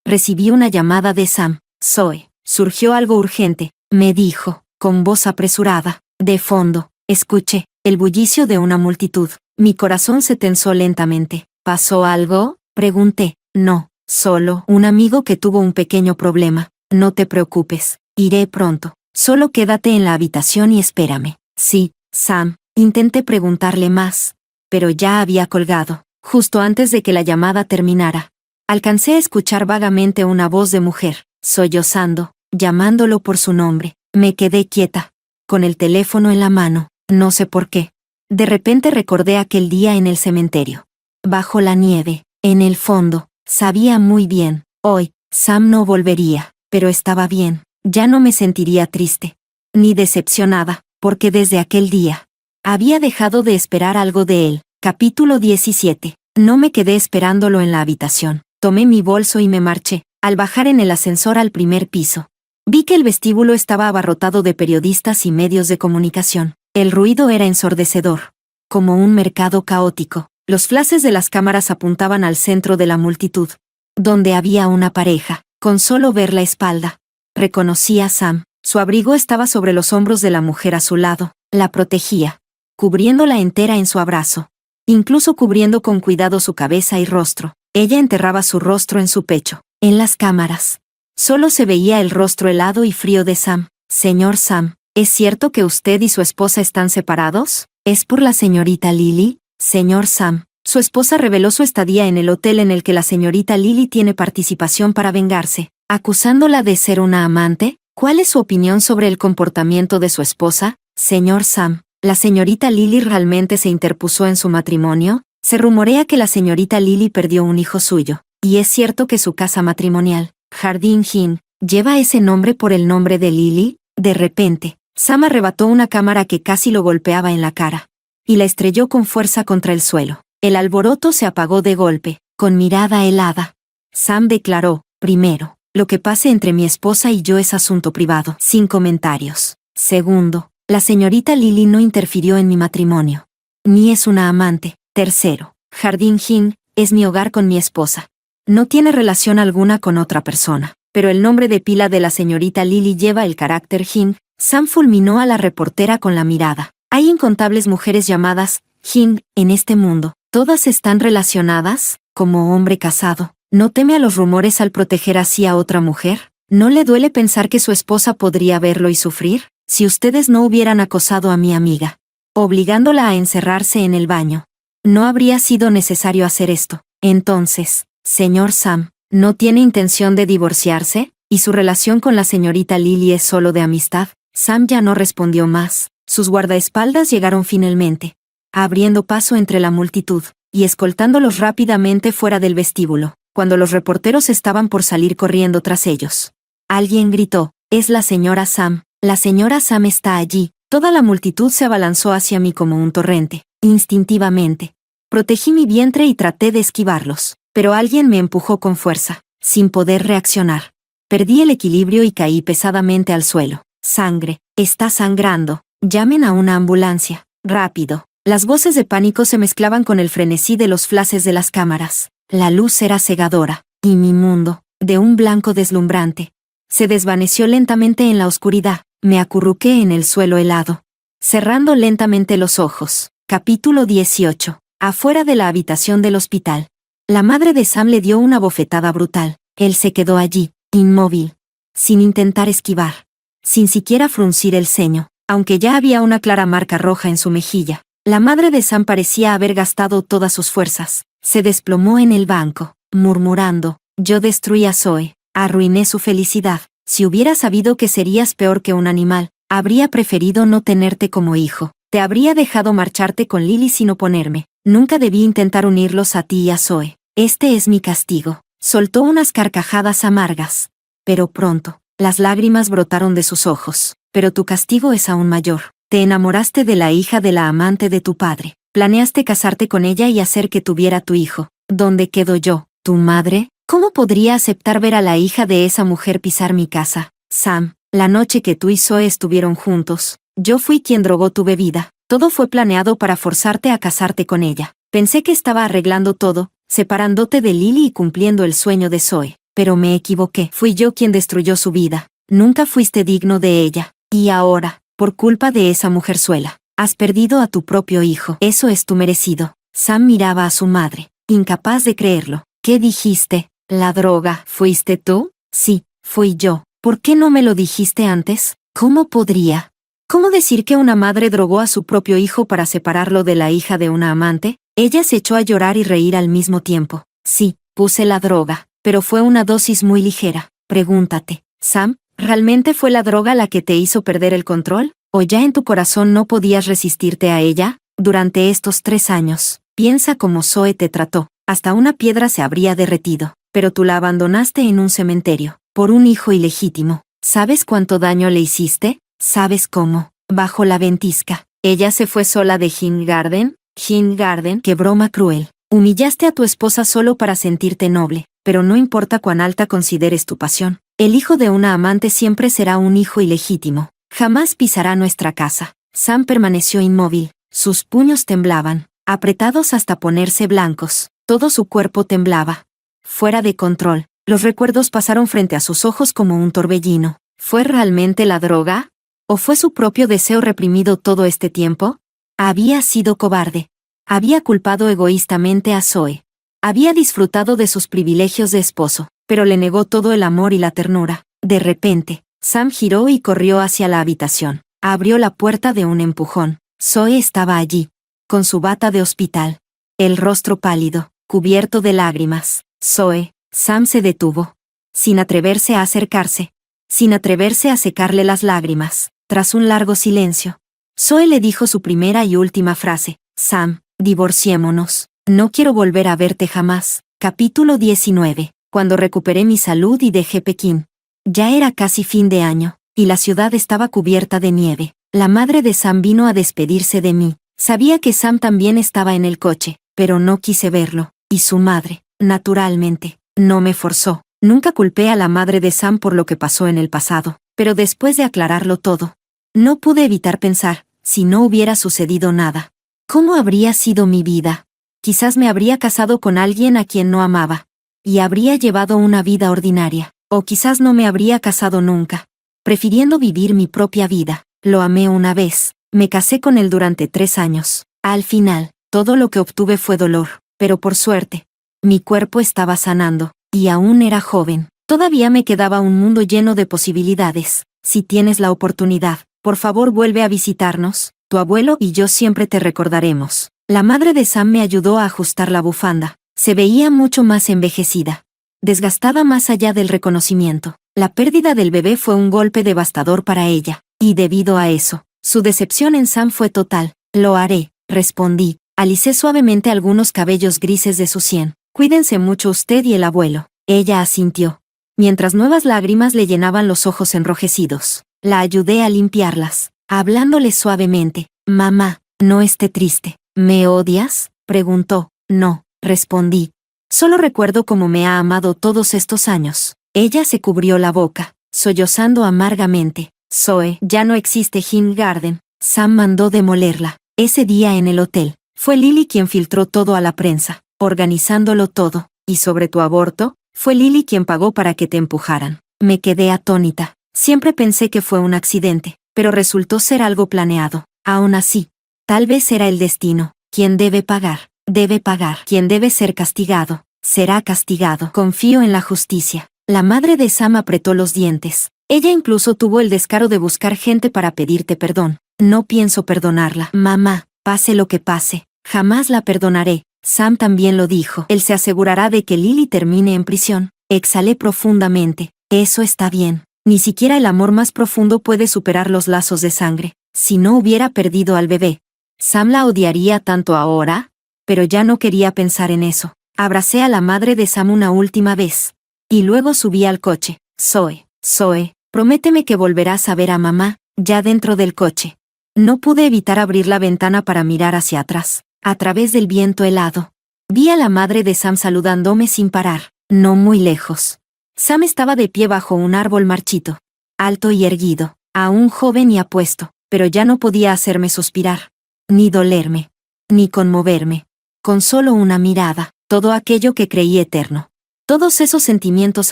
recibí una llamada de Sam. Zoe, surgió algo urgente, me dijo, con voz apresurada. De fondo, escuché el bullicio de una multitud. Mi corazón se tensó lentamente. ¿Pasó algo?, pregunté. No, solo un amigo que tuvo un pequeño problema. No te preocupes, iré pronto. Solo quédate en la habitación y espérame. Sí, Sam. Intenté preguntarle más, pero ya había colgado, justo antes de que la llamada terminara. Alcancé a escuchar vagamente una voz de mujer, sollozando, llamándolo por su nombre. Me quedé quieta, con el teléfono en la mano, no sé por qué. De repente recordé aquel día en el cementerio. Bajo la nieve, en el fondo, sabía muy bien, hoy, Sam no volvería, pero estaba bien, ya no me sentiría triste, ni decepcionada, porque desde aquel día, había dejado de esperar algo de él. Capítulo 17. No me quedé esperándolo en la habitación. Tomé mi bolso y me marché. Al bajar en el ascensor al primer piso, vi que el vestíbulo estaba abarrotado de periodistas y medios de comunicación. El ruido era ensordecedor, como un mercado caótico. Los flashes de las cámaras apuntaban al centro de la multitud, donde había una pareja. Con solo ver la espalda, reconocí a Sam. Su abrigo estaba sobre los hombros de la mujer a su lado. La protegía, cubriéndola entera en su abrazo, incluso cubriendo con cuidado su cabeza y rostro. Ella enterraba su rostro en su pecho. En las cámaras, solo se veía el rostro helado y frío de Sam. Señor Sam, ¿es cierto que usted y su esposa están separados? ¿Es por la señorita Lily? Señor Sam, su esposa reveló su estadía en el hotel en el que la señorita Lily tiene participación para vengarse, acusándola de ser una amante. ¿Cuál es su opinión sobre el comportamiento de su esposa? Señor Sam, ¿la señorita Lily realmente se interpuso en su matrimonio? Se rumorea que la señorita Lily perdió un hijo suyo, y es cierto que su casa matrimonial, Jardín Inn, lleva ese nombre por el nombre de Lily. De repente, Sam arrebató una cámara que casi lo golpeaba en la cara, y la estrelló con fuerza contra el suelo. El alboroto se apagó de golpe, con mirada helada. Sam declaró, primero, lo que pase entre mi esposa y yo es asunto privado, sin comentarios. Segundo, la señorita Lily no interfirió en mi matrimonio, ni es una amante. Tercero, Jardín Inn es mi hogar con mi esposa. No tiene relación alguna con otra persona, pero el nombre de pila de la señorita Lily lleva el carácter Inn. Sam fulminó a la reportera con la mirada. Hay incontables mujeres llamadas Inn en este mundo. ¿Todas están relacionadas? Como hombre casado, ¿no teme a los rumores al proteger así a otra mujer? ¿No le duele pensar que su esposa podría verlo y sufrir? Si ustedes no hubieran acosado a mi amiga, obligándola a encerrarse en el baño, no habría sido necesario hacer esto. Entonces, señor Sam, ¿no tiene intención de divorciarse? ¿Y su relación con la señorita Lily es solo de amistad? Sam ya no respondió más. Sus guardaespaldas llegaron finalmente, abriendo paso entre la multitud, y escoltándolos rápidamente fuera del vestíbulo, cuando los reporteros estaban por salir corriendo tras ellos. Alguien gritó, «Es la señora Sam, la señora Sam está allí». Toda la multitud se abalanzó hacia mí como un torrente. Instintivamente, protegí mi vientre y traté de esquivarlos, pero alguien me empujó con fuerza, sin poder reaccionar. Perdí el equilibrio y caí pesadamente al suelo. «Sangre, está sangrando, llamen a una ambulancia, rápido». Las voces de pánico se mezclaban con el frenesí de los flashes de las cámaras. La luz era cegadora, y mi mundo, de un blanco deslumbrante, se desvaneció lentamente en la oscuridad. Me acurruqué en el suelo helado, cerrando lentamente los ojos. Capítulo 18. Afuera de la habitación del hospital. La madre de Sam le dio una bofetada brutal. Él se quedó allí, inmóvil, sin intentar esquivar, sin siquiera fruncir el ceño, aunque ya había una clara marca roja en su mejilla. La madre de Sam parecía haber gastado todas sus fuerzas. Se desplomó en el banco, murmurando, «Yo destruí a Zoe, arruiné su felicidad. Si hubiera sabido que serías peor que un animal, habría preferido no tenerte como hijo. Te habría dejado marcharte con Lily sin oponerme. Nunca debí intentar unirlos a ti y a Zoe. Este es mi castigo». Soltó unas carcajadas amargas. Pero pronto, las lágrimas brotaron de sus ojos. «Pero tu castigo es aún mayor. Te enamoraste de la hija de la amante de tu padre. Planeaste casarte con ella y hacer que tuviera tu hijo. ¿Dónde quedo yo, tu madre? ¿Cómo podría aceptar ver a la hija de esa mujer pisar mi casa?» Sam, La noche que tú y Zoe estuvieron juntos, yo fui quien drogó tu bebida. Todo fue planeado para forzarte a casarte con ella. Pensé que estaba arreglando todo, separándote de Lily y cumpliendo el sueño de Zoe. Pero me equivoqué. Fui yo quien destruyó su vida. Nunca fuiste digno de ella. Y ahora, por culpa de esa mujerzuela, has perdido a tu propio hijo. Eso es tu merecido. Sam miraba a su madre, incapaz de creerlo. ¿Qué dijiste? ¿La droga? ¿Fuiste tú? Sí, fui yo. ¿Por qué no me lo dijiste antes? ¿Cómo podría? ¿Cómo decir que una madre drogó a su propio hijo para separarlo de la hija de una amante? Ella se echó a llorar y reír al mismo tiempo. Sí, puse la droga, pero fue una dosis muy ligera. Pregúntate, Sam, ¿realmente fue la droga la que te hizo perder el control? ¿O ya en tu corazón no podías resistirte a ella? Durante estos 3 años, piensa cómo Zoe te trató. Hasta una piedra se habría derretido, pero tú la abandonaste en un cementerio, por un hijo ilegítimo. ¿Sabes cuánto daño le hiciste? ¿Sabes cómo? Bajo la ventisca. ¿Ella se fue sola de Hingarden? Hingarden, qué broma cruel. Humillaste a tu esposa solo para sentirte noble, pero no importa cuán alta consideres tu pasión. El hijo de una amante siempre será un hijo ilegítimo. Jamás pisará nuestra casa. Sam permaneció inmóvil. Sus puños temblaban, apretados hasta ponerse blancos. Todo su cuerpo temblaba. Fuera de control. Los recuerdos pasaron frente a sus ojos como un torbellino. ¿Fue realmente la droga? ¿O fue su propio deseo reprimido todo este tiempo? Había sido cobarde. Había culpado egoístamente a Zoe. Había disfrutado de sus privilegios de esposo, pero le negó todo el amor y la ternura. De repente, Sam giró y corrió hacia la habitación. Abrió la puerta de un empujón. Zoe estaba allí, con su bata de hospital. El rostro pálido, cubierto de lágrimas. Zoe. Sam se detuvo. Sin atreverse a acercarse. Sin atreverse a secarle las lágrimas. Tras un largo silencio, Zoe le dijo su primera y última frase. Sam, divorciémonos. No quiero volver a verte jamás. Capítulo 19. Cuando recuperé mi salud y dejé Pekín. Ya era casi fin de año, y la ciudad estaba cubierta de nieve. La madre de Sam vino a despedirse de mí. Sabía que Sam también estaba en el coche, pero no quise verlo. Y su madre, naturalmente, no me forzó. Nunca culpé a la madre de Sam por lo que pasó en el pasado, pero después de aclararlo todo, no pude evitar pensar, si no hubiera sucedido nada, ¿cómo habría sido mi vida? Quizás me habría casado con alguien a quien no amaba, y habría llevado una vida ordinaria, o quizás no me habría casado nunca, prefiriendo vivir mi propia vida. Lo amé una vez, me casé con él durante 3 años. Al final, todo lo que obtuve fue dolor, pero por suerte, mi cuerpo estaba sanando. Y aún era joven. Todavía me quedaba un mundo lleno de posibilidades. Si tienes la oportunidad, por favor vuelve a visitarnos. Tu abuelo y yo siempre te recordaremos. La madre de Sam me ayudó a ajustar la bufanda. Se veía mucho más envejecida. Desgastada más allá del reconocimiento. La pérdida del bebé fue un golpe devastador para ella. Y debido a eso, su decepción en Sam fue total. Lo haré, respondí. Alicé suavemente algunos cabellos grises de su sien. Cuídense mucho usted y el abuelo. Ella asintió. Mientras nuevas lágrimas le llenaban los ojos enrojecidos, la ayudé a limpiarlas, hablándole suavemente. Mamá, no esté triste. ¿Me odias? Preguntó. No, respondí. Solo recuerdo cómo me ha amado todos estos años. Ella se cubrió la boca, sollozando amargamente. Zoe, ya no existe Hingarden. Sam mandó demolerla. Ese día en el hotel, fue Lily quien filtró todo a la prensa. Organizándolo todo. ¿Y sobre tu aborto? Fue Lily quien pagó para que te empujaran. Me quedé atónita. Siempre pensé que fue un accidente, pero resultó ser algo planeado. Aún así, tal vez era el destino. Quien debe pagar, debe pagar. Quien debe ser castigado, será castigado. Confío en la justicia. La madre de Sam apretó los dientes. Ella incluso tuvo el descaro de buscar gente para pedirte perdón. No pienso perdonarla. Mamá, pase lo que pase, jamás la perdonaré. Sam también lo dijo. Él se asegurará de que Lily termine en prisión. Exhalé profundamente. Eso está bien. Ni siquiera el amor más profundo puede superar los lazos de sangre. Si no hubiera perdido al bebé, ¿Sam la odiaría tanto ahora? Pero ya no quería pensar en eso. Abracé a la madre de Sam una última vez. Y luego subí al coche. Zoe, prométeme que volverás a ver a mamá, ya dentro del coche. No pude evitar abrir la ventana para mirar hacia atrás. A través del viento helado, vi a la madre de Sam saludándome sin parar, no muy lejos. Sam estaba de pie bajo un árbol marchito. alto y erguido, aún joven y apuesto, pero ya no podía hacerme suspirar, ni dolerme, ni conmoverme. Con solo una mirada, todo aquello que creí eterno. Todos esos sentimientos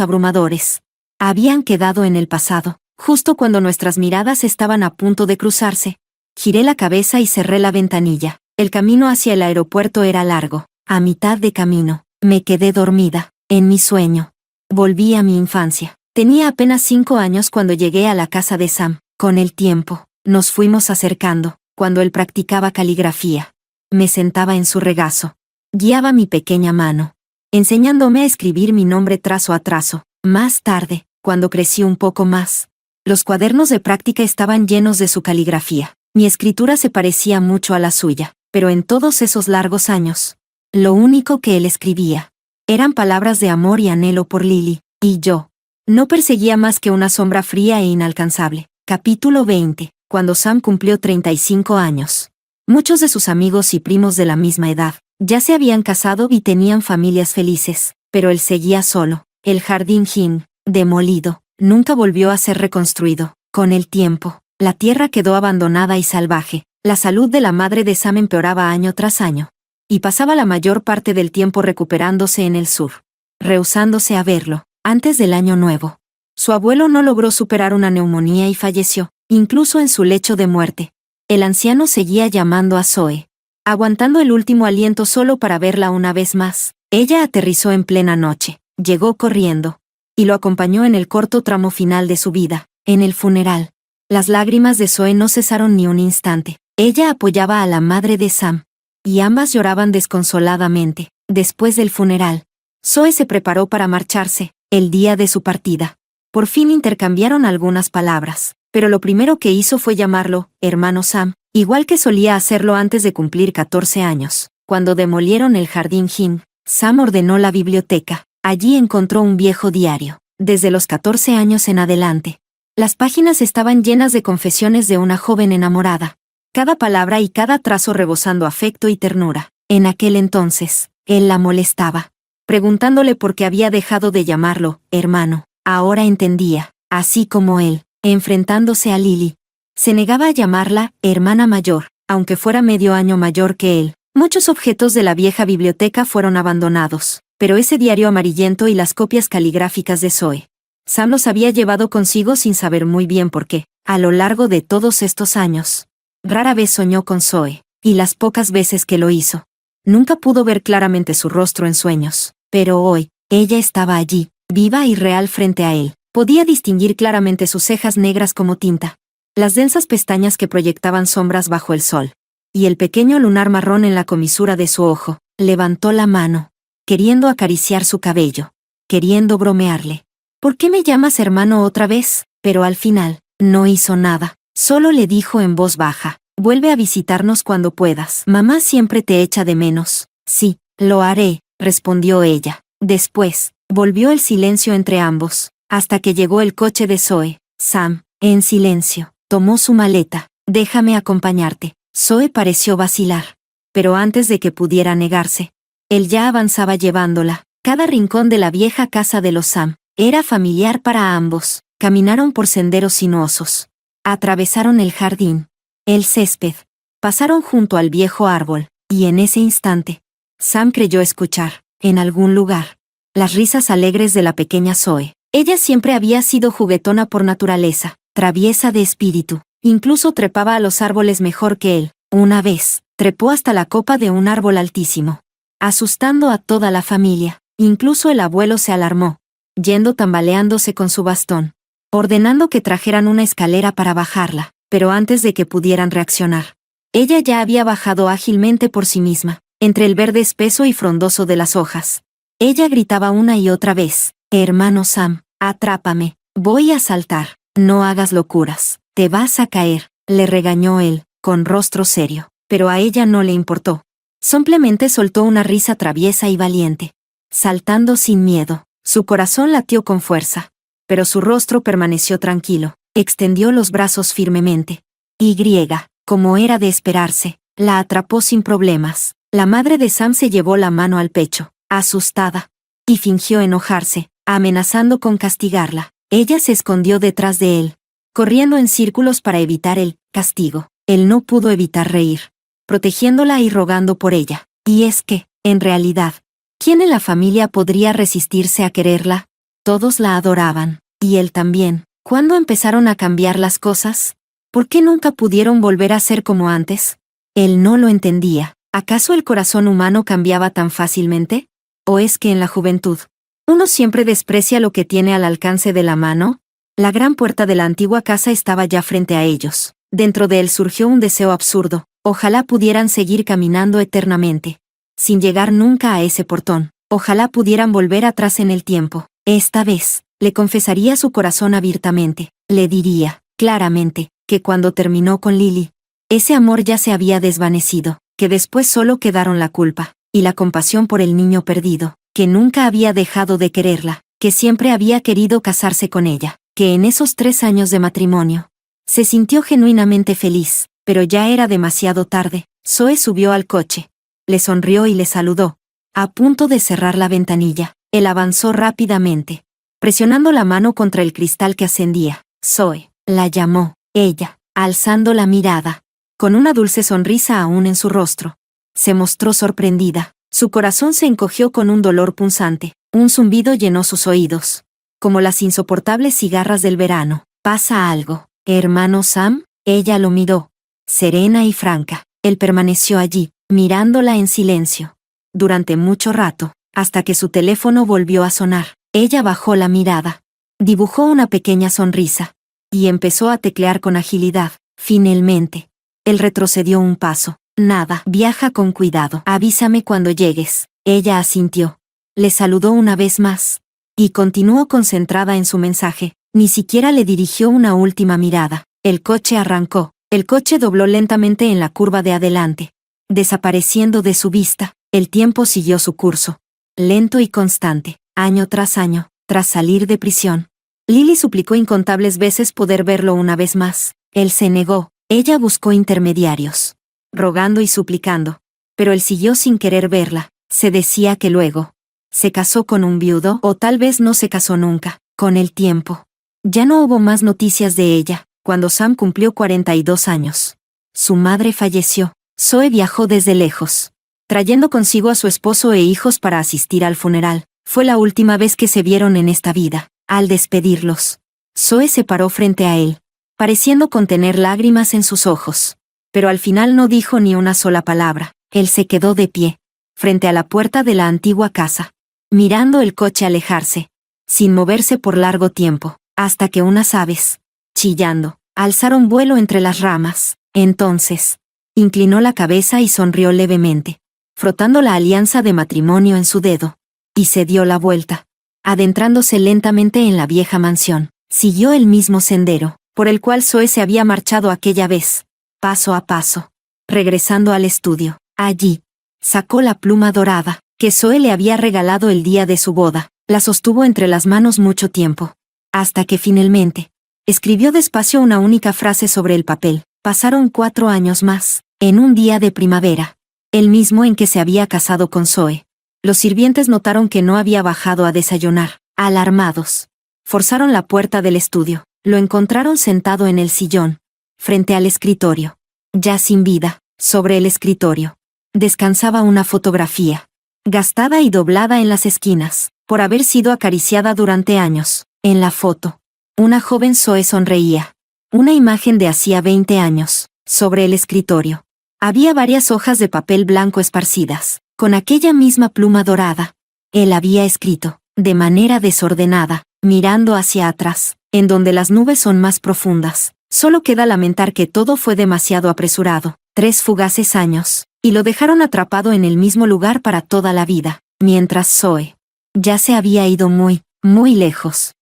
abrumadores habían quedado en el pasado, justo cuando nuestras miradas estaban a punto de cruzarse. Giré la cabeza y cerré la ventanilla. El camino hacia el aeropuerto era largo. A mitad de camino, me quedé dormida, en mi sueño. Volví a mi infancia. Tenía apenas 5 años cuando llegué a la casa de Sam. Con el tiempo, nos fuimos acercando, cuando él practicaba caligrafía. Me sentaba en su regazo. Guiaba mi pequeña mano, enseñándome a escribir mi nombre trazo a trazo. Más tarde, cuando crecí un poco más, los cuadernos de práctica estaban llenos de su caligrafía. Mi escritura se parecía mucho a la suya, pero en todos esos largos años, lo único que él escribía eran palabras de amor y anhelo por Lily, y yo no perseguía más que una sombra fría e inalcanzable. Capítulo 20. Cuando Sam cumplió 35 años. Muchos de sus amigos y primos de la misma edad ya se habían casado y tenían familias felices, pero él seguía solo. El jardín Hin, demolido, nunca volvió a ser reconstruido. Con el tiempo, la tierra quedó abandonada y salvaje. La salud de la madre de Sam empeoraba año tras año, y pasaba la mayor parte del tiempo recuperándose en el sur, rehusándose a verlo. Antes del año nuevo, su abuelo no logró superar una neumonía y falleció, incluso en su lecho de muerte. El anciano seguía llamando a Zoe, aguantando el último aliento solo para verla una vez más. Ella aterrizó en plena noche, llegó corriendo, y lo acompañó en el corto tramo final de su vida. En el funeral, las lágrimas de Zoe no cesaron ni un instante. Ella apoyaba a la madre de Sam, y ambas lloraban desconsoladamente. Después del funeral, Zoe se preparó para marcharse. El día de su partida, por fin intercambiaron algunas palabras, pero lo primero que hizo fue llamarlo hermano Sam, igual que solía hacerlo antes de cumplir 14 años. Cuando demolieron el jardín Hin, Sam ordenó la biblioteca. Allí encontró un viejo diario. Desde los 14 años en adelante, las páginas estaban llenas de confesiones de una joven enamorada. Cada palabra y cada trazo rebosando afecto y ternura. En aquel entonces, él la molestaba, preguntándole por qué había dejado de llamarlo hermano. Ahora entendía, así como él, enfrentándose a Lily, se negaba a llamarla hermana mayor, aunque fuera medio año mayor que él. Muchos objetos de la vieja biblioteca fueron abandonados, pero ese diario amarillento y las copias caligráficas de Zoe, Sam los había llevado consigo sin saber muy bien por qué. A lo largo de todos estos años, rara vez soñó con Zoe, y las pocas veces que lo hizo, nunca pudo ver claramente su rostro en sueños. Pero hoy, ella estaba allí, viva y real frente a él. Podía distinguir claramente sus cejas negras como tinta, las densas pestañas que proyectaban sombras bajo el sol, y el pequeño lunar marrón en la comisura de su ojo. Levantó la mano, queriendo acariciar su cabello, queriendo bromearle. ¿Por qué me llamas hermano otra vez? Pero al final, no hizo nada. Solo le dijo en voz baja, vuelve a visitarnos cuando puedas. Mamá siempre te echa de menos. Sí, lo haré, respondió ella. Después, volvió el silencio entre ambos, hasta que llegó el coche de Zoe. Sam, en silencio, tomó su maleta. Déjame acompañarte. Zoe pareció vacilar, pero antes de que pudiera negarse, él ya avanzaba llevándola. Cada rincón de la vieja casa de los Sam era familiar para ambos. Caminaron por senderos sinuosos, atravesaron el jardín, el césped, pasaron junto al viejo árbol, y en ese instante, Sam creyó escuchar, en algún lugar, las risas alegres de la pequeña Zoe. Ella siempre había sido juguetona por naturaleza, traviesa de espíritu, incluso trepaba a los árboles mejor que él. Una vez, trepó hasta la copa de un árbol altísimo, asustando a toda la familia. Incluso el abuelo se alarmó, yendo tambaleándose con su bastón, ordenando que trajeran una escalera para bajarla, pero antes de que pudieran reaccionar, ella ya había bajado ágilmente por sí misma, entre el verde espeso y frondoso de las hojas. Ella gritaba una y otra vez, hermano Sam, atrápame, voy a saltar, no hagas locuras, te vas a caer, le regañó él, con rostro serio, pero a ella no le importó. Simplemente soltó una risa traviesa y valiente, saltando sin miedo. Su corazón latió con fuerza, pero su rostro permaneció tranquilo. Extendió los brazos firmemente. Y, como era de esperarse, la atrapó sin problemas. La madre de Sam se llevó la mano al pecho, asustada, y fingió enojarse, amenazando con castigarla. Ella se escondió detrás de él, corriendo en círculos para evitar el castigo. Él no pudo evitar reír, protegiéndola y rogando por ella. Y es que, en realidad, ¿quién en la familia podría resistirse a quererla? Todos la adoraban, y él también. ¿Cuándo empezaron a cambiar las cosas? ¿Por qué nunca pudieron volver a ser como antes? Él no lo entendía. ¿Acaso el corazón humano cambiaba tan fácilmente? ¿O es que en la juventud uno siempre desprecia lo que tiene al alcance de la mano? La gran puerta de la antigua casa estaba ya frente a ellos. Dentro de él surgió un deseo absurdo. Ojalá pudieran seguir caminando eternamente, sin llegar nunca a ese portón. Ojalá pudieran volver atrás en el tiempo. Esta vez, le confesaría su corazón abiertamente. Le diría, claramente, que cuando terminó con Lily, ese amor ya se había desvanecido, que después solo quedaron la culpa y la compasión por el niño perdido, que nunca había dejado de quererla, que siempre había querido casarse con ella, que en esos 3 años de matrimonio se sintió genuinamente feliz, pero ya era demasiado tarde. Zoe subió al coche, le sonrió y le saludó. A punto de cerrar la ventanilla, él avanzó rápidamente, presionando la mano contra el cristal que ascendía. Zoe, la llamó, ella, alzando la mirada, con una dulce sonrisa aún en su rostro. Se mostró sorprendida. Su corazón se encogió con un dolor punzante. Un zumbido llenó sus oídos, como las insoportables cigarras del verano. ¿Pasa algo, hermano Sam? Ella lo miró, serena y franca. Él permaneció allí, mirándola en silencio, durante mucho rato, hasta que su teléfono volvió a sonar. Ella bajó la mirada, dibujó una pequeña sonrisa, y empezó a teclear con agilidad. Finalmente, él retrocedió un paso. Nada, viaja con cuidado. Avísame cuando llegues. Ella asintió. Le saludó una vez más, y continuó concentrada en su mensaje. Ni siquiera le dirigió una última mirada. El coche arrancó. El coche dobló lentamente en la curva de adelante, desapareciendo de su vista. El tiempo siguió su curso, lento y constante, año tras año, tras salir de prisión. Lily suplicó incontables veces poder verlo una vez más. Él se negó. Ella buscó intermediarios, rogando y suplicando, pero él siguió sin querer verla. Se decía que luego se casó con un viudo, o tal vez no se casó nunca. Con el tiempo, ya no hubo más noticias de ella. Cuando Sam cumplió 42 años, su madre falleció. Zoe viajó desde lejos, trayendo consigo a su esposo e hijos para asistir al funeral. Fue la última vez que se vieron en esta vida. Al despedirlos, Zoe se paró frente a él, pareciendo contener lágrimas en sus ojos. Pero al final no dijo ni una sola palabra. Él se quedó de pie, frente a la puerta de la antigua casa, mirando el coche alejarse, sin moverse por largo tiempo, hasta que unas aves, chillando, alzaron vuelo entre las ramas. Entonces, inclinó la cabeza y sonrió levemente, frotando la alianza de matrimonio en su dedo, y se dio la vuelta, adentrándose lentamente en la vieja mansión. Siguió el mismo sendero, por el cual Zoe se había marchado aquella vez, paso a paso, regresando al estudio. Allí, sacó la pluma dorada, que Zoe le había regalado el día de su boda. La sostuvo entre las manos mucho tiempo, hasta que finalmente escribió despacio una única frase sobre el papel. Pasaron 4 años más, en un día de primavera, el mismo en que se había casado con Zoe. Los sirvientes notaron que no había bajado a desayunar. Alarmados, forzaron la puerta del estudio. Lo encontraron sentado en el sillón, frente al escritorio, ya sin vida. Sobre el escritorio descansaba una fotografía, gastada y doblada en las esquinas, por haber sido acariciada durante años. En la foto, una joven Zoe sonreía, una imagen de hacía 20 años. Sobre el escritorio había varias hojas de papel blanco esparcidas, con aquella misma pluma dorada. Él había escrito, de manera desordenada, mirando hacia atrás, en donde las nubes son más profundas. Solo queda lamentar que todo fue demasiado apresurado. 3 fugaces años, y lo dejaron atrapado en el mismo lugar para toda la vida, mientras Zoe ya se había ido muy, muy lejos.